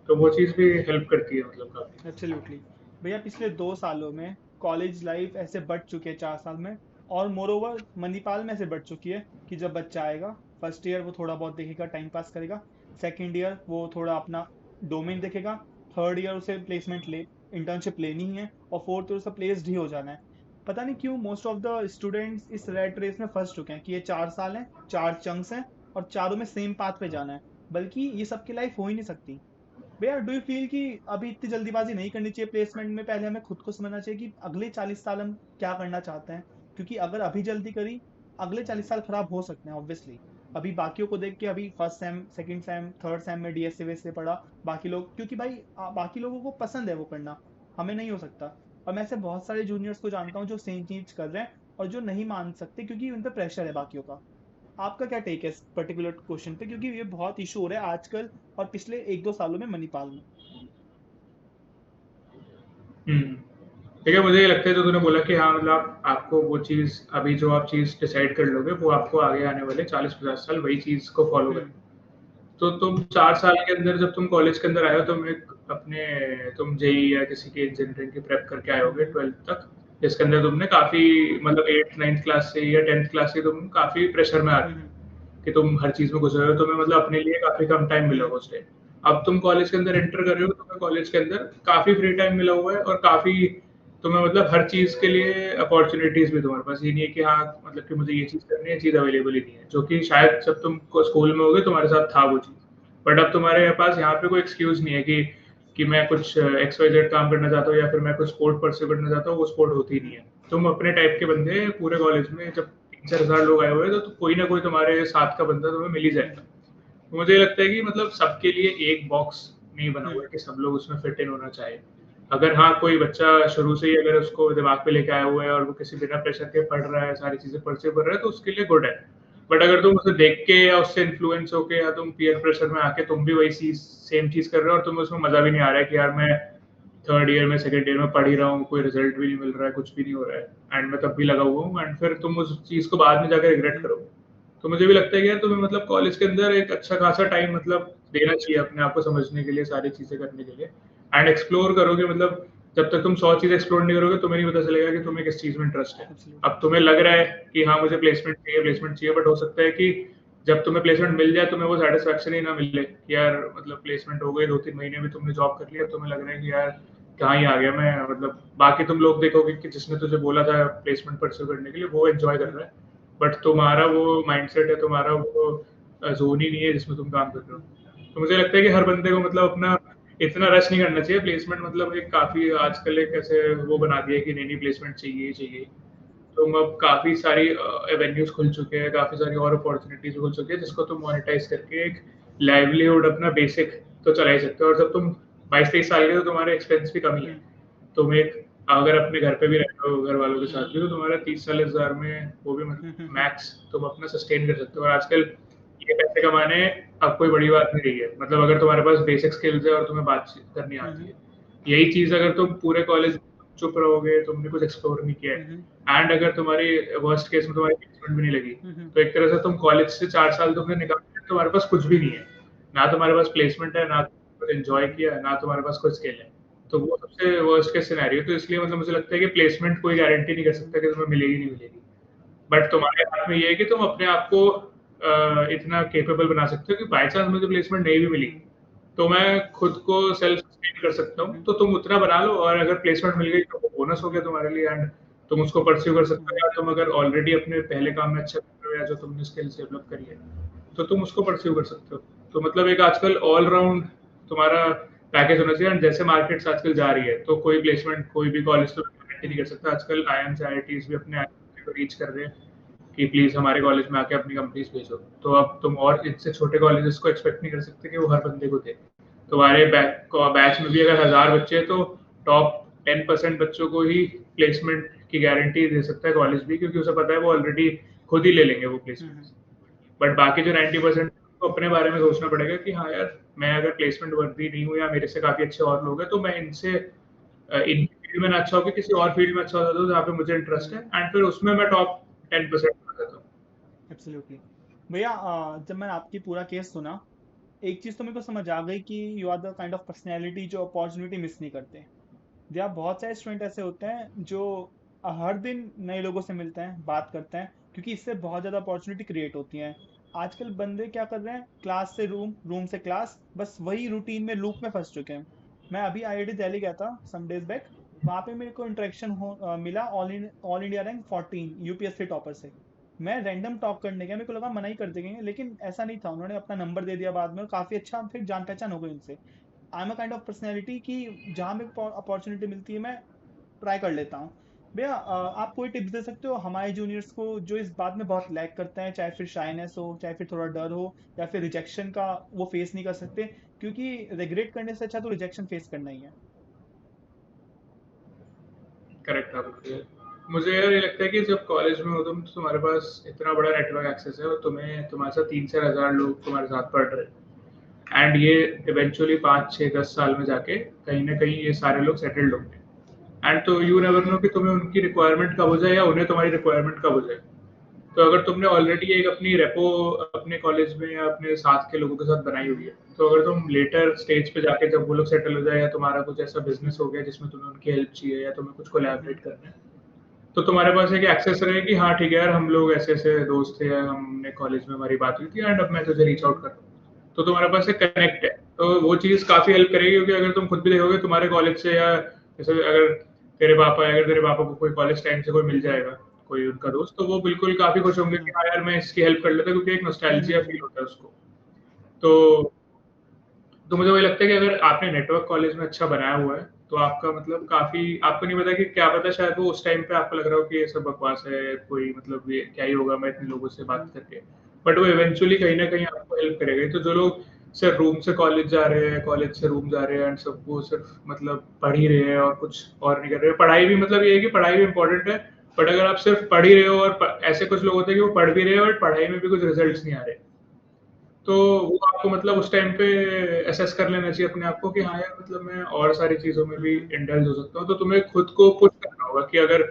तो वो चीज़ भी हेल्प करती है मतलब काफ़ी। एब्सोल्युटली। भैया पिछले 2 सालों में कॉलेज लाइफ ऐसे बढ़ चुकी है, 4 साल में, और मोर ओवर मणिपाल में ऐसे बढ़ चुकी है कि जब बच्चा आएगा फर्स्ट ईयर वो थोड़ा बहुत देखेगा, टाइम पास करेगा। सेकेंड ईयर वो थोड़ा अपना डोमेन देखेगा। थर्ड ईयर उसे प्लेसमेंट ले इंटर्नशिप लेनी ही है, और फोर्थ ईयर उसे प्लेस्ड ही हो जाना है। पता नहीं क्यों मोस्ट ऑफ द स्टूडेंट्स इस रेट रेस में फंस चुके हैं कि ये 4 साल हैं, 4 चंक्स हैं, और चारों में सेम पाथ पे जाना है। बल्कि ये सबकी लाइफ हो ही नहीं सकती। भैया डू यू फील कि अभी इतनी जल्दीबाजी नहीं करनी चाहिए प्लेसमेंट में, पहले हमें खुद को समझना चाहिए कि अगले 40 साल हम क्या करना चाहते हैं? क्योंकि अगर अभी जल्दी करी, अगले 40 साल खराब हो सकते हैं ऑब्वियसली। अभी बाकियों को देख के, अभी first sem, second same, third same में डीएसए वेसे पढ़ा बाकी लोग, क्योंकि भाई बाकी लोगों को पसंद है वो करना, हमें नहीं हो सकता। और मैं ऐसे बहुत सारे जूनियर्स को जानता हूँ जो सेम चीज कर रहे हैं और जो नहीं मान सकते क्योंकि उन पर प्रेशर है बाकियों का। आपका क्या टेक है इस पर्टिकुलर क्वेश्चन पे, क्योंकि ये बहुत इशू हो रहा है आजकल और पिछले 1-2 सालों में मणिपाल में। हम्म। ठीक है, मुझे ये लगता है जो तूने बोला कि हाँ मतलब आपको वो चीज़ अभी जो आप चीज़ डिसाइड कर लोगे वो आपको आगे आने वाले 40-50 साल वही चीज़ को फॉलो हम्म। करनी। तो तुम 4 साल के अंदर जब तुम कॉलेज के अंदर आए हो तुम एक अपने तुम जेई या किसी के इंजीनियरिंग की प्रेप करके आए होगे हम्म। 12th तक, जिसके अंदर तुमने काफ़ी मतलब 8th 9th क्लास से या 10th क्लास से तुम काफ़ी प्रेशर में आ रहे हम्म। हो कि तुम हर चीज़ में घुस रहे हो, तुम्हें मतलब अपने लिए काफ़ी कम टाइम मिला हम्म। होगा उस टाइम। अब तुम कॉलेज के अंदर एंटर कर रहे हो, तुम्हें कॉलेज के अंदर काफ़ी फ्री टाइम मिला हुआ है और काफ़ी तुम्हें मतलब हर चीज़ के लिए अपॉर्चुनिटीज़ भी तुम्हारे पास, ये नहीं है कि हाँ मतलब कि मुझे ये चीज़ करनी है, चीज़ अवेलेबल ही नहीं है, जो कि शायद जब तुम स्कूल में होगे तुम्हारे साथ था वो चीज़। बट अब तुम्हारे पास यहाँ पे कोई एक्सक्यूज नहीं है कि मैं कुछ एक्स वाई जेड काम करना चाहता हूँ या फिर मैं कुछ स्पोर्ट परस्यू करना चाहता हूँ, वो स्पोर्ट होती ही नहीं है। तुम अपने टाइप के बंदे पूरे कॉलेज में जब 3-4 हजार लोग आए हुए हैं तो कोई ना कोई तुम्हारे साथ का बंदा तुम्हें मिल ही जाएगा। हम्म। तो मुझे लगता है कि मतलब सबके लिए एक बॉक्स नहीं बना हुआ हम्म। है कि सब लोग उसमें फिट इन होना चाहे। अगर हाँ कोई बच्चा शुरू से ही अगर उसको दिमाग पे लेके आया हुआ है और वो किसी बिना प्रेशर के पढ़ रहा है, सारी चीजें परस्यू कर रहा है, तो उसके लिए गुड है। बट अगर तुम उसे देख के या उससे इन्फ्लुएंस होके या तुम पीयर प्रेशर में आके तुम भी वही चीज सेम चीज कर रहे हो और तुम्हें उसमें मजा भी नहीं आ रहा है कि यार मैं थर्ड ईयर में सेकंड ईयर में पढ़ ही रहा हूँ, कोई रिजल्ट भी नहीं मिल रहा है, कुछ भी नहीं हो रहा है एंड मैं तब भी लगा हुआ हूँ एंड फिर तुम उस चीज को बाद में जाकर रिग्रेट हम्म। करोगे। तो मुझे भी लगता है कि यार तुम्हें मतलब कॉलेज के अंदर एक अच्छा खासा टाइम मतलब देना चाहिए अपने आप को समझने के लिए, सारी चीजें करने के लिए एंड एक्सप्लोर करोगे। मतलब जब तक तुम 100 चीज एक्सप्लोर नहीं करोगे तुम्हें नहीं पता चलेगा कि तुम्हें किस चीज में इंटरेस्ट है। एब्सोल्युटली। अब तुम्हें लग रहा है कि हाँ मुझे प्लेसमेंट चाहिए, बट हो सकता है कि जब तुम्हें प्लेसमेंट मिल जाए तुम्हें वो सेटिस्फेक्शन ही ना मिले कि यार मतलब प्लेसमेंट हो गई, 2-3 महीने में तुमने जॉब कर लिया, तुम्हें लग रहा है कि यार कहाँ ही आ गया मैं, मतलब बाकी तुम लोग देखोगे कि जिसने तुझे बोला था प्लेसमेंट परस्यू करने के लिए वो एंजॉय कर हम्म। रहा है, बट तुम्हारा वो माइंडसेट है, तुम्हारा वो जोन ही नहीं है जिसमें तुम काम कर रहे हो। हम्म। तो मुझे लगता है कि हर बंदे को मतलब अपना इतना रश नहीं करना चाहिए। प्लेसमेंट मतलब एक काफी आजकल एक ऐसे वो बना दिया है कि नहीं नहीं प्लेसमेंट चाहिए ही चाहिए। तो अब काफी सारी एवेन्यूज खुल चुके हैं, काफी सारी और अपॉर्चुनिटीज खुल चुकी है जिसको तुम मोनेटाइज करके एक लाइवलीहुड अपना बेसिक तो चला ही सकते हो। और जब तुम 22-23 साल के हो तो तुम्हारे एक्सपेंस भी कम ही है। हम्म। तुम एक अगर अपने घर पे भी रहते हो घर वालों के हम्म। साथ भी तो तुम्हारा 30-40 हजार में वो भी हम्म। मतलब हम्म। मैक्स तुम अपना सस्टेन कर सकते हो। और आजकल ये पैसे कमाने अब कोई बड़ी बात नहीं रही है। मतलब अगर तुम्हारे पास बेसिक स्किल्स है और तुम्हें बातचीत करनी आती हम्म। है, यही चीज अगर तुम पूरे कॉलेज चुप रहोगे, तुमने कुछ एक्सप्लोर नहीं किया हम्म। है एंड अगर तुम्हारी वर्स्ट केस में तुम्हारी प्लेसमेंट भी नहीं लगी, हम्म। तो एक तरह से तुम कॉलेज से 4 साल तुमने निकाले, तुम्हारे पास कुछ भी नहीं है। ना तुम्हारे पास प्लेसमेंट है, ना तुमने एंजॉय हम्म। किया है, ना तुम्हारे पास कोई स्किल है। तो वो सबसे वर्स्ट केस सिनेरियो। तो इसलिए मतलब मुझे लगता है कि प्लेसमेंट कोई गारंटी नहीं कर हम्म। सकता कि तुम्हें मिलेगी नहीं मिलेगी। बट तुम्हारे हाथ में ये है कि तुम अपने आप को इतना केपेबल बना सकते हो कि बाय चांस मुझे प्लेसमेंट नहीं भी मिली हम्म। तो मैं खुद को सेल्फ सस्टेन कर सकता हूँ। हम्म। तो तुम उतना बना लो और अगर प्लेसमेंट मिल गई तो वो बोनस हो गया तुम्हारे लिए एंड तुम उसको परस्यू कर सकते हो। हम्म। या तुम अगर ऑलरेडी अपने पहले काम में अच्छा कर रहे हो या जो तुमने स्किल्स डेवलप करी है तो तुम उसको परस्यू कर सकते हो। तो मतलब एक आजकल ऑल राउंड तुम्हारा पैकेज होना चाहिए। एंड जैसे मार्केट्स आजकल जा रही है तो कोई प्लेसमेंट कोई भी कॉलेज तो गारंटी नहीं कर हम्म। सकता। आजकल आईएम्स आईआईटीज भी अपने को रीच कर रहे हैं कि प्लीज हमारे कॉलेज में आके अपनी कंपनीज भेजो। तो अब तुम और इससे छोटे कॉलेजेस को एक्सपेक्ट नहीं कर सकते कि वो हर बंदे को दे। तुम्हारे बैच में भी अगर 1000 बच्चे हैं तो टॉप 10% बच्चों को ही प्लेसमेंट की गारंटी दे सकता है कॉलेज भी, क्योंकि उसे पता है वो ऑलरेडी खुद ही ले लेंगे वो हम्म। प्लेसमेंट। बट बाकी जो 90% को अपने बारे में सोचना पड़ेगा कि हाँ यार मैं अगर प्लेसमेंट वर्दी नहीं हूँ या मेरे से काफी अच्छे और लोग हैं तो मैं इनसे इन फील्ड में ना अच्छा होकर किसी और फील्ड में अच्छा होता हूँ जहाँ पे मुझे इंटरेस्ट है हम्म। एंड फिर उसमें मैं टॉप 10% आ जाता हूँ। एब्सोल्युटली। भैया जब मैंने आपकी पूरा केस सुना, एक चीज तो मेरे को समझ आ गई कि you are the kind of personality जो अपॉर्चुनिटी मिस नहीं करते। या बहुत सारे स्टूडेंट ऐसे होते हैं जो हर दिन नए लोगों से मिलते हैं, बात करते हैं, क्योंकि इससे बहुत ज़्यादा अपॉर्चुनिटी क्रिएट होती है। आजकल बंदे क्या कर रहे हैं, क्लास से रूम, रूम से क्लास, बस वही रूटीन में लूप में फंस चुके हैं। मैं अभी आईआईटी दिल्ली गया था सम डेज बैक। वहाँ पे मेरे को इंटरेक्शन मिला all India rank 14 UPSC topper से। मैं रैंडम टॉक करने गया, मेरे को लगा मना ही कर देंगे, लेकिन ऐसा नहीं था, उन्होंने अपना नंबर दे दिया बाद में और काफ़ी अच्छा फिर जान पहचान हो गई उनसे। I am a kind of personality कि जहाँ मेरे को अपॉर्चुनिटी मिलती है मैं ट्राई कर लेता हूँ। भैया आप कोई टिप्स दे सकते हो हमारे जूनियर्स को जो इस बात में बहुत लैग करते हैं, चाहे फिर शाइनेस हो, चाहे फिर थोड़ा डर हो, या फिर रिजेक्शन का वो फेस नहीं कर सकते, क्योंकि रिग्रेट करने से अच्छा तो रिजेक्शन फेस करना ही है। करेक्ट था बिल्कुल। मुझे यार ये लगता है कि जब कॉलेज में हो तुम तो तुम्हारे पास इतना बड़ा नेटवर्क एक्सेस है और तुम्हारे साथ 3 से 4 हजार लोग तुम्हारे साथ पढ़ रहे हैं एंड ये इवेंचुअली 5 6 10 साल में जाके कहीं ना कहीं ये सारे लोग सेटल्ड होंगे एंड तो यू नेवर नो कि तुम्हें उनकी रिक्वायरमेंट कब हो जाए या उन्हें तुम्हारी रिक्वायरमेंट कब हो जाए। तो अगर तुमने ऑलरेडी एक अपनी रेपो अपने कॉलेज में या अपने साथ के लोगों के साथ बनाई हुई है, तो अगर तुम लेटर स्टेज पे जाके जब वो लोग सेटल हो जाए या तुम्हारा कुछ ऐसा बिजनेस हो गया जिसमें तुम्हें उनकी हेल्प चाहिए या तुम्हें कुछ कोलैबोरेट करना है, तो तुम्हारे पास एक एक्सेस रहे कि हाँ ठीक है यार हम लोग ऐसे ऐसे दोस्त थे या हमने कॉलेज में हमारी बात हुई थी एंड अब मैं तुझे रीच आउट कर रहा हूँ, तो तुम्हारे पास एक कनेक्ट है। तो वो चीज़ काफ़ी हेल्प करेगी क्योंकि अगर तुम खुद भी देखोगे तुम्हारे कॉलेज से या जैसे अगर तेरे पापा को कोई कॉलेज टाइम से कोई मिल जाएगा कोई उनका दोस्त, तो वो बिल्कुल काफ़ी खुश होंगे कि हाँ यार मैं इसकी हेल्प कर लेता, क्योंकि एक नॉस्टैल्जिया फील होता है उसको। तो मुझे वही लगता है कि अगर आपने नेटवर्क कॉलेज में अच्छा बनाया हुआ है, तो आपका मतलब काफ़ी आपको नहीं पता कि क्या पता शायद वो उस टाइम पे आपको लग रहा हो कि ये सब बकवास है, कोई मतलब ये क्या ही होगा मैं इतने लोगों से बात करके। बट वो इवेंचुअली कहीं न कहीं आपको हेल्प करेगा ही। तो जो लोग सिर्फ रूम से कॉलेज जा रहे हैं, कॉलेज से रूम जा रहे हैं एंड सब वो सिर्फ मतलब पढ़ ही रहे हैं और कुछ और नहीं कर रहे हैं। पढ़ाई भी मतलब ये है कि पढ़ाई भी इम्पोर्टेंट है, बट अगर आप सिर्फ पढ़ ही रहे हो और ऐसे कुछ लोग होते हैं कि वो पढ़ भी रहे हैं बट पढ़ाई में भी कुछ रिजल्ट्स नहीं आ रहे। तो वो आपको मतलब उस टाइम पे असेस कर लेना चाहिए अपने आप को कि हाँ यार मतलब मैं और सारी चीज़ों में भी इंडल्ज हो सकता हूँ। तो तुम्हें खुद को पुश करना होगा कि अगर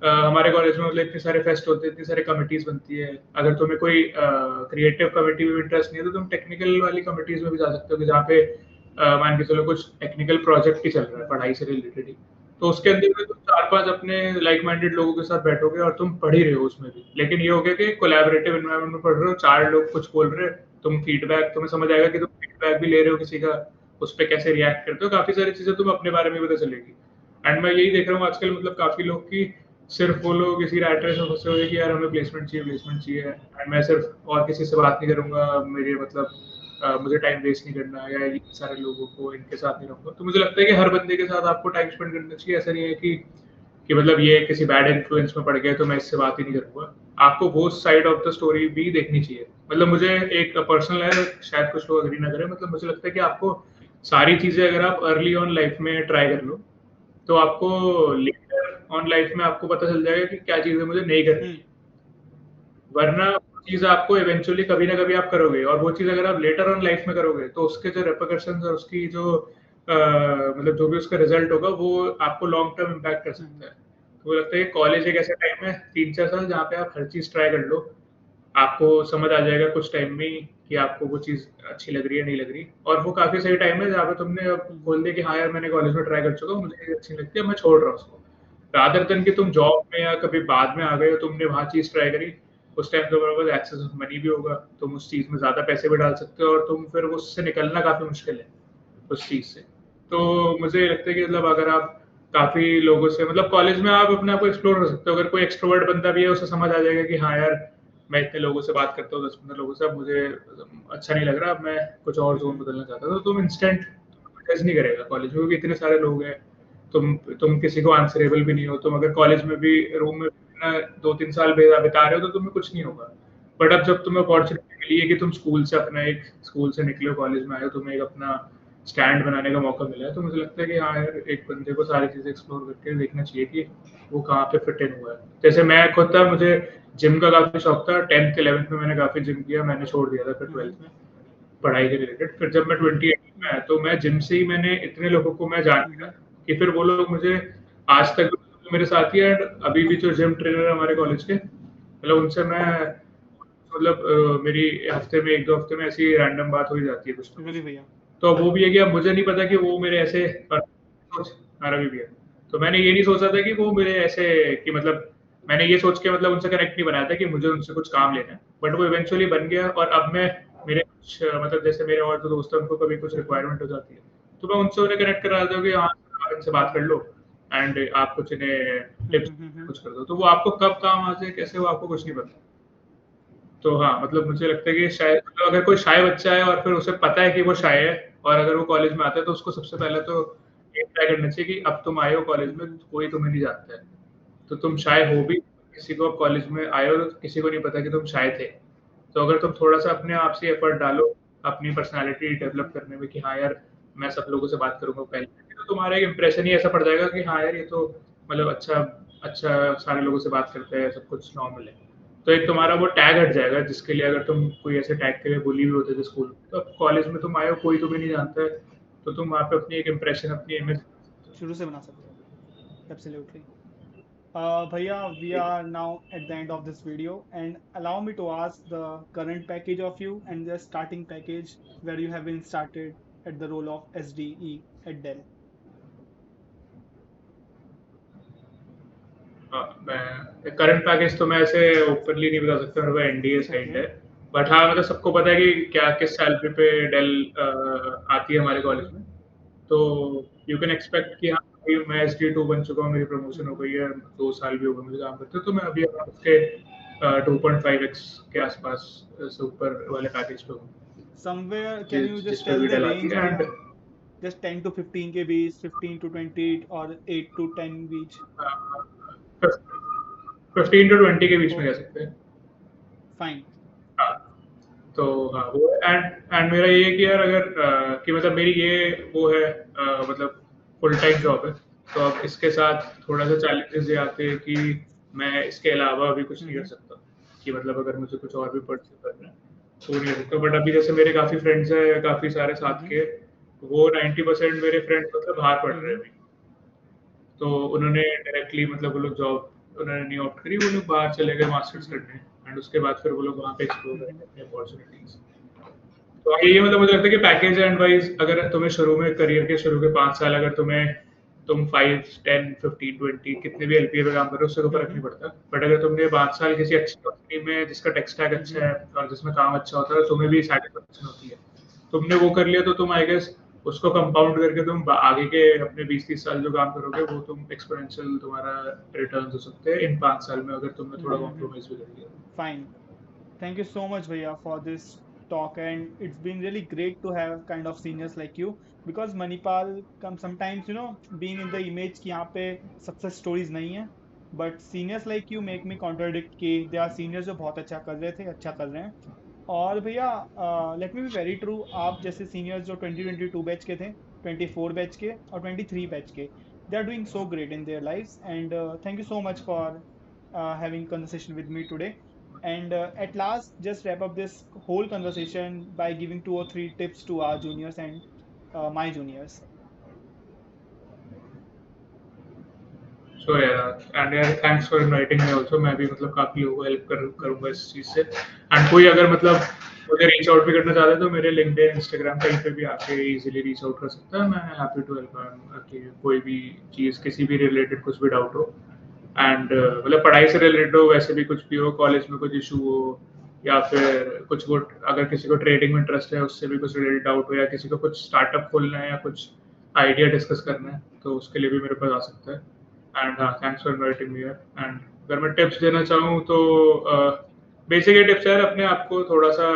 हमारे कॉलेज में मतलब इतने सारे फेस्ट होते हैं, इतनी सारी कमिटीज़ बनती है। अगर तुम्हें कोई क्रिएटिव कमिटी में इंटरेस्ट नहीं है, तो तुम टेक्निकल वाली कमिटीज़ में भी जा सकते हो कि जहाँ पे मान के चलो कुछ टेक्निकल प्रोजेक्ट ही चल रहा है, पढ़ाई से रिलेटेड ही। तो उसके अंदर भी तुम 4-5 अपने लाइक माइंडेड लोगों के साथ बैठोगे और तुम पढ़ ही रहे हो उसमें भी। लेकिन ये हो गया कि कोलैबोरेटिव एनवायरनमेंट में पढ़ रहे हो, 4 लोग कुछ बोल रहे हैं, तुम फीडबैक तुम्हें समझ आएगा कि तुम फीडबैक भी ले रहे हो किसी का, उस पे कैसे रिएक्ट करते हो, काफ़ी सारी चीज़ें तुम्हें अपने बारे में भी पता चलेगी। एंड मैं यही देख रहा हूँ आजकल मतलब काफ़ी लोग की सिर्फ वो लोग इसी रैट रेस में फँसे हुए हैं कि यार हमें प्लेसमेंट चाहिए एंड मैं सिर्फ और किसी से बात नहीं करूँगा, मेरे मतलब मुझे टाइम वेस्ट नहीं करना या ये सारे लोगों को इनके साथ नहीं रहूँगा। तो मुझे लगता है कि हर बंदे के साथ आपको टाइम स्पेंड करना चाहिए। ऐसा नहीं है कि मतलब ये किसी बैड इन्फ्लुएंस में पड़ गए तो मैं इससे बात ही नहीं करूँगा। आपको वो साइड ऑफ द स्टोरी भी देखनी चाहिए। मतलब मुझे एक पर्सनल है, शायद कुछ लोग एग्री ना करें, मतलब मुझे लगता है कि आपको सारी चीज़ें अगर आप अर्ली ऑन लाइफ में ट्राई कर लो, तो आपको लेटर ऑन लाइफ में आपको पता चल जाएगा कि क्या चीज़ें मुझे नहीं करनी है। वरना वो चीज़ आपको इवेंचुअली कभी ना कभी आप करोगे और वो चीज़ अगर आप लेटर ऑन लाइफ में करोगे, तो उसके जो रिपरकशंस और उसकी जो मतलब जो भी उसका रिज़ल्ट होगा, वो आपको लॉन्ग टर्म इम्पैक्ट कर सकता है। तो मुझे लगता है कि कॉलेज एक ऐसा टाइम है 3-4 साल जहाँ पे आप हर चीज़ ट्राई कर लो। आपको समझ आ जाएगा कुछ टाइम में ही कि आपको वो चीज़ अच्छी लग रही है, नहीं लग रही। और वो काफ़ी सही टाइम है जहाँ पे तुमने अब बोल दिया कि हाँ यार मैंने कॉलेज में ट्राई कर चुका हूँ, मुझे ये अच्छी लगती है, मैं छोड़ रहा हूँ उसको। रादर देन कि तुम जॉब में या कभी बाद में आ गए हो, तुमने वहाँ चीज़ ट्राई करी, उस टाइम तुम्हारे पास एक्सेस ऑफ मनी भी होगा, तुम उस चीज़ में ज़्यादा पैसे भी डाल सकते हो और तुम फिर उससे निकलना काफ़ी मुश्किल है, उस चीज़ से। तो मुझे लगता है कि मतलब अगर आप काफ़ी लोगों से मतलब कॉलेज में आप अपने आप को एक्सप्लोर कर सकते हो। अगर कोई एक्सट्रोवर्ट बंदा भी है, उसे समझ आ जाएगा कि हाँ यार, मैं इतने लोगों से बात करता हूँ, 10-15 लोगों से, अब मुझे अच्छा नहीं लग रहा, अब मैं कुछ और ज़ोन बदलना चाहता हूँ। तो तुम इंस्टेंट जज नहीं करेगा कॉलेज में, क्योंकि इतने सारे लोग हैं, तुम किसी को आंसरेबल भी नहीं हो। तुम अगर कॉलेज में भी रूम में ना 2-3 साल बिता रहे हो, तो तुम्हें कुछ नहीं होगा। बट अब जब तुम्हें अपॉर्चुनिटी मिली है कि तुम स्कूल से निकले हो, कॉलेज में आए हो, तुम्हें एक अपना स्टैंड बनाने का मौका मिला है, तो मुझे लगता है कि हाँ यार, एक बंदे को सारी चीज़ें एक्सप्लोर करके देखना चाहिए कि वो कहाँ पे फिट इन हुआ है। जैसे मैं खुद था, मुझे जिम का काफ़ी शौक था, 10th 11th में मैंने काफ़ी जिम किया, मैंने छोड़ दिया था फिर 12th में पढ़ाई के रिलेटेड। फिर जब मैं 2018 में आया, तो मैं जिम से ही मैंने इतने लोगों को मैं जान लिया कि फिर वो लोग मुझे आज तक भी मेरे साथी हैं एंड अभी भी जो जिम ट्रेनर है हमारे कॉलेज के, मतलब उनसे मैं मतलब मेरी हफ्ते में 1-2 हफ्ते में ऐसी रैंडम बात हो ही जाती है कुछ ना कुछ। रवि भैया। तो अब वो भी है कि अब मुझे नहीं पता कि वो मेरे ऐसे हाँ, रवि भी है। तो मैंने ये नहीं सोचा था कि वो मेरे ऐसे कि मतलब मैंने ये सोच के मतलब उनसे कनेक्ट नहीं बनाया था कि मुझे उनसे कुछ काम लेना है। बट वो इवेंचुअली बन गया और अब मैं मेरे कुछ मतलब जैसे मेरे और जो दोस्त हैं उनको कभी कुछ रिक्वायरमेंट हो जाती है, तो मैं उनसे उन्हें कनेक्ट करा देता हूँ कि हाँ, आप इनसे बात कर लो एंड आप कुछ इन्हें टिप्स कुछ कर दो। तो वो आपको कब काम आ जाए, कैसे, वो आपको कुछ नहीं पता। तो हाँ, मतलब मुझे लगता है कि शायद मतलब अगर कोई शाय बच्चा है और फिर उसे पता है कि वो शाय है, और अगर वो कॉलेज में आता है तो उसको सबसे पहले तो ये ट्राई करना चाहिए कि अब तुम आए हो कॉलेज में, हम्म, कोई तुम्हें नहीं जानता है, तो तुम शाय हो भी, किसी को अब कॉलेज में आए हो तो किसी को नहीं पता कि तुम शाय थे। तो अगर तुम थोड़ा-सा अपने आप से एफर्ट डालो, अपनी पर्सनैलिटी डेवलप हम्म, करने में कि हाँ यार, मैं सब लोगों से बात करूँगा पहले, तो तुम्हारा एक इंप्रेशन ही ऐसा पड़ जाएगा कि हाँ यार, ये तो मतलब अच्छा अच्छा सारे लोगों से बात करते हैं, सब कुछ नॉर्मल है। तो एक तुम्हारा वो टैग हट जाएगा, जिसके लिए अगर तुम कोई ऐसे टैग के लिए बुली भी होते थे स्कूल में, तो अब कॉलेज में तुम आए हो, कोई तुम्हें नहीं हम्म, जानता है, तो तुम वहाँ पे अपनी एक इंप्रेशन, अपनी इमेज। शुरू से बना सकते हो। Absolutely. Bhaiya, we are now at the end of this video, and allow me to ask the current package of you and the starting package where you have been started at the role of SDE at Dell. हाँ, मैं current package तो मैं ऐसे openly नहीं बता सकता, मेरे को एनडीए साइंड है। Okay. बट हाँ, मतलब सबको पता है कि क्या किस सैलरी पे डेल आती है हमारे कॉलेज Mm-hmm. में। तो यू कैन एक्सपेक्ट कि हाँ, अभी मैं एसडी 2 बन चुका हूँ, मेरी प्रमोशन हो Mm-hmm. गई है, 2 साल भी हो गए मुझे काम करते, तो मैं अभी उसके 2.5x के आसपास से ऊपर वाले पैकेज पे हूँ, Somewhere, can you जिस just पे tell भी the डेल आती range, है। And Bhaiya? Just 10 to 15 के बीच, 15 to 20, or 8 to 10 beach. 15 to 20 के बीच में कह Okay, सकते हैं। fine. हाँ, तो हाँ, वो एंड एंड मेरा ये है कि यार अगर कि मतलब मेरी ये वो है, मतलब फुल टाइम जॉब है, तो अब इसके साथ थोड़ा सा चैलेंजेस ये आते हैं कि मैं इसके अलावा अभी कुछ नहीं कर Mm-hmm. सकता, कि मतलब अगर मुझे कुछ और भी परस्यू करना है तो नहीं कर सकता। बट अभी जैसे मेरे काफ़ी फ्रेंड्स हैं, काफ़ी सारे साथ Mm-hmm. के, वो 90% मेरे फ्रेंड्स मतलब बाहर पढ़ रहे हैं Mm-hmm. अभी। तो उन्होंने डायरेक्टली मतलब वो लोग जॉब उन्होंने नहीं ऑप्ट करी, वो लोग बाहर चले गए मास्टर्स Mm-hmm. करने, एंड उसके बाद फिर वो लोग वहाँ पे एक्सप्लोर Mm-hmm. करेंगे अपनी अपॉर्चुनिटीज। तो ये मतलब मुझे लगता है कि पैकेज एंड वाइज अगर तुम्हें शुरू में करियर के शुरू के 5 साल अगर तुम 5 10 15 20 कितने भी एलपीए पे काम कर रहे हो, उससे कोई फर्क Mm-hmm. नहीं पड़ता। बट अगर तुमने 5 साल किसी अच्छी कंपनी में जिसका टेक स्टैक Mm-hmm. अच्छा है और जिसमें काम अच्छा होता है, तो तुम्हें भी सेटिस्फेक्शन होती है, तुमने वो कर लिया, तो तुम आई गेस उसको कंपाउंड करके तुम आगे के अपने 20 30 साल जो काम करोगे, वो तुम एक्सपोनेंशियल तुम्हारा रिटर्न हो सकते हैं इन 5 साल में, अगर तुमने थोड़ा Mm-hmm. कॉम्प्रोमाइज भी कर लिया। Fine. Thank you so much, Bhaiya, for this talk. And it's been really great to have kind of seniors like you because Manipal comes sometimes, being in the image कि यहाँ पे success stories नहीं है. But seniors like you make me contradict कि they are seniors जो बहुत अच्छा कर रहे थे, अच्छा कर रहे हैं. और भैया, let me be very true, आप जैसे सीनियर्स जो 2022 बैच के थे, 24 बैच के और 23 बैच के, they are doing so great in their lifes and thank you so much for having conversation with me today. And at last, just wrap up this whole conversation by giving 2 or 3 tips to our juniors and my juniors. सो यार, and यार thanks for inviting me also. मैं भी मतलब काफ़ी लोगों को help करूँगा Mhm, इस चीज़ से। एंड कोई अगर मतलब मुझे रीच आउट भी करना चाहता है, तो मेरे लिंक्डइन, इंस्टाग्राम कहीं पे भी आके इजीली रीच आउट कर सकता है। मैं हैप्पी टू हेल्प, कि कोई भी चीज़ किसी भी रिलेटेड कुछ भी डाउट हो, एंड मतलब पढ़ाई से रिलेटेड हो, वैसे भी कुछ भी हो, कॉलेज में कुछ इशू हो, या फिर कुछ वो अगर किसी को ट्रेडिंग में इंटरेस्ट है, उससे भी कुछ रिलेटेड डाउट हो, या किसी को कुछ स्टार्टअप खोलना है या कुछ आइडिया डिस्कस करना mhm, है, तो उसके लिए भी मेरे पास आ सकता है। एंड हाँ, थैंक्स फॉर इनवाइटिंग मी यार। एंड अगर मैं टिप्स देना चाहूँ तो बेसिक ये टिप्स यार, अपने आप को थोड़ा सा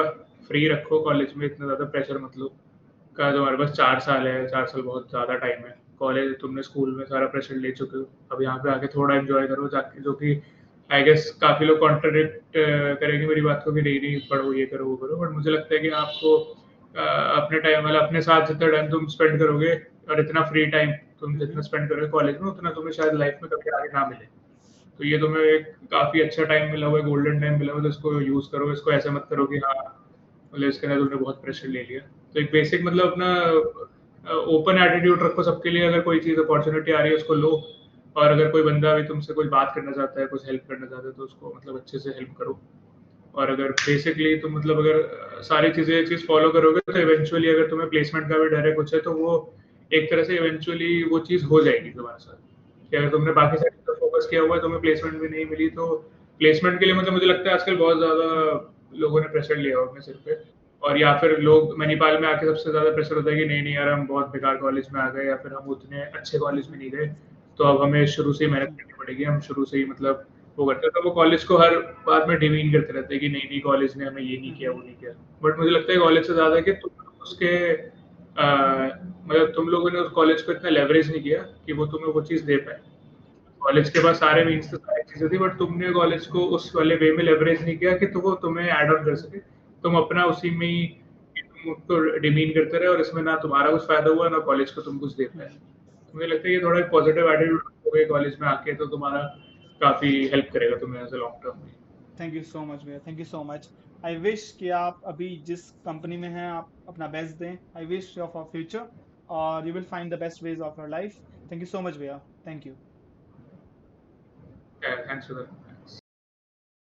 फ्री रखो, कॉलेज में इतना ज़्यादा प्रेशर मत लो। का तुम्हारे पास 4 साल है, 4 साल बहुत ज़्यादा टाइम है। कॉलेज तुमने स्कूल में सारा प्रेशर ले चुके हो, अब यहाँ पे आके थोड़ा एंजॉय करो जाके, जो कि आई गेस काफ़ी लोग कॉन्ट्रडिक्ट करेंगे मेरी बात को कि नहीं नहीं पढ़ो, ये करो वो करो, बट मुझे लगता है कि आपको अपने टाइम वाला अपने साथ जितना टाइम तुम स्पेंड करोगे, और इतना फ्री टाइम तुम जितना mhm, स्पेंड करोगे कॉलेज में, उतना तुम्हें शायद लाइफ में कभी आगे ना मिले। तो ये तुम्हें एक काफ़ी अच्छा टाइम मिला हुआ है, गोल्डन टाइम मिला हुआ है, तो इसको यूज़ करो। इसको ऐसे मत करो कि हाँ, मतलब इसके अंदर तुमने बहुत प्रेशर ले लिया। तो एक बेसिक मतलब अपना ओपन एटीट्यूड रखो सबके लिए, अगर कोई चीज़ अपॉर्चुनिटी आ रही है उसको लो, और अगर कोई बंदा भी तुमसे कुछ बात करना चाहता है, कुछ हेल्प करना चाहता है, तो उसको मतलब अच्छे से हेल्प करो। और अगर बेसिकली तुम मतलब अगर सारी चीज़ें एक चीज़ फॉलो करोगे, तो इवेंचुअली अगर तुम्हें प्लेसमेंट का भी डर है कुछ है, तो वो एक तरह से इवेंचुअली वो चीज़ हो जाएगी mhm, तुम्हारे साथ। कि अगर तुमने बाकी सारी चीज़ों फोकस किया हुआ है, तुम्हें प्लेसमेंट भी नहीं मिली, तो प्लेसमेंट के लिए मतलब मुझे लगता है आजकल बहुत ज़्यादा mhm, लोगों ने प्रेशर लिया हुआ अपने सिर पे। और या फिर लोग मणिपाल में आके सबसे ज़्यादा प्रेशर होता है कि नहीं नहीं यार, हम बहुत बेकार कॉलेज में आ गए, या फिर हम उतने अच्छे कॉलेज में mhm, नहीं गए, तो अब हमें शुरू से ही मेहनत mhm, करनी पड़ेगी, हम शुरू से ही मतलब वो करते हैं, तो वो कॉलेज को हर बात में डिमीन करते रहते हैं कि नहीं नहीं कॉलेज ने हमें ये नहीं किया, वो mhm, नहीं किया। बट मुझे लगता है कॉलेज से ज़्यादा कि तुम उसके मतलब तुम लोगों ने उस कॉलेज को इतना लेवरेज नहीं किया कि वो तुम्हें वो चीज़ दे पाए। कॉलेज के पास सारे मीन्स थे, सारी चीज़ें थी, बट तुमने कॉलेज को उस वाले वे में लेवरेज नहीं किया कि तो वो तुम्हें ऐड ऑन कर सके। तुम अपना उसी में ही कि तुम उसको डिमीन करते रहे और इसमें ना तुम्हारा कुछ फ़ायदा हुआ, ना कॉलेज को तुम कुछ दे पाए। हम्म। तो मुझे लगता है ये थोड़ा एक पॉजिटिव एटीट्यूड रखोगे कॉलेज में आके, तो तुम्हारा काफ़ी हेल्प करेगा तुम्हें एज़ अ लॉन्ग टर्म में। थैंक यू सो मच भैया, thank you so much. I wish कि आप अभी जिस कंपनी में हैं आप अपना बेस्ट दें। I wish you for future और you will find the best ways of your life. Thank you so much भैया, thank you. Yeah, thanks for that.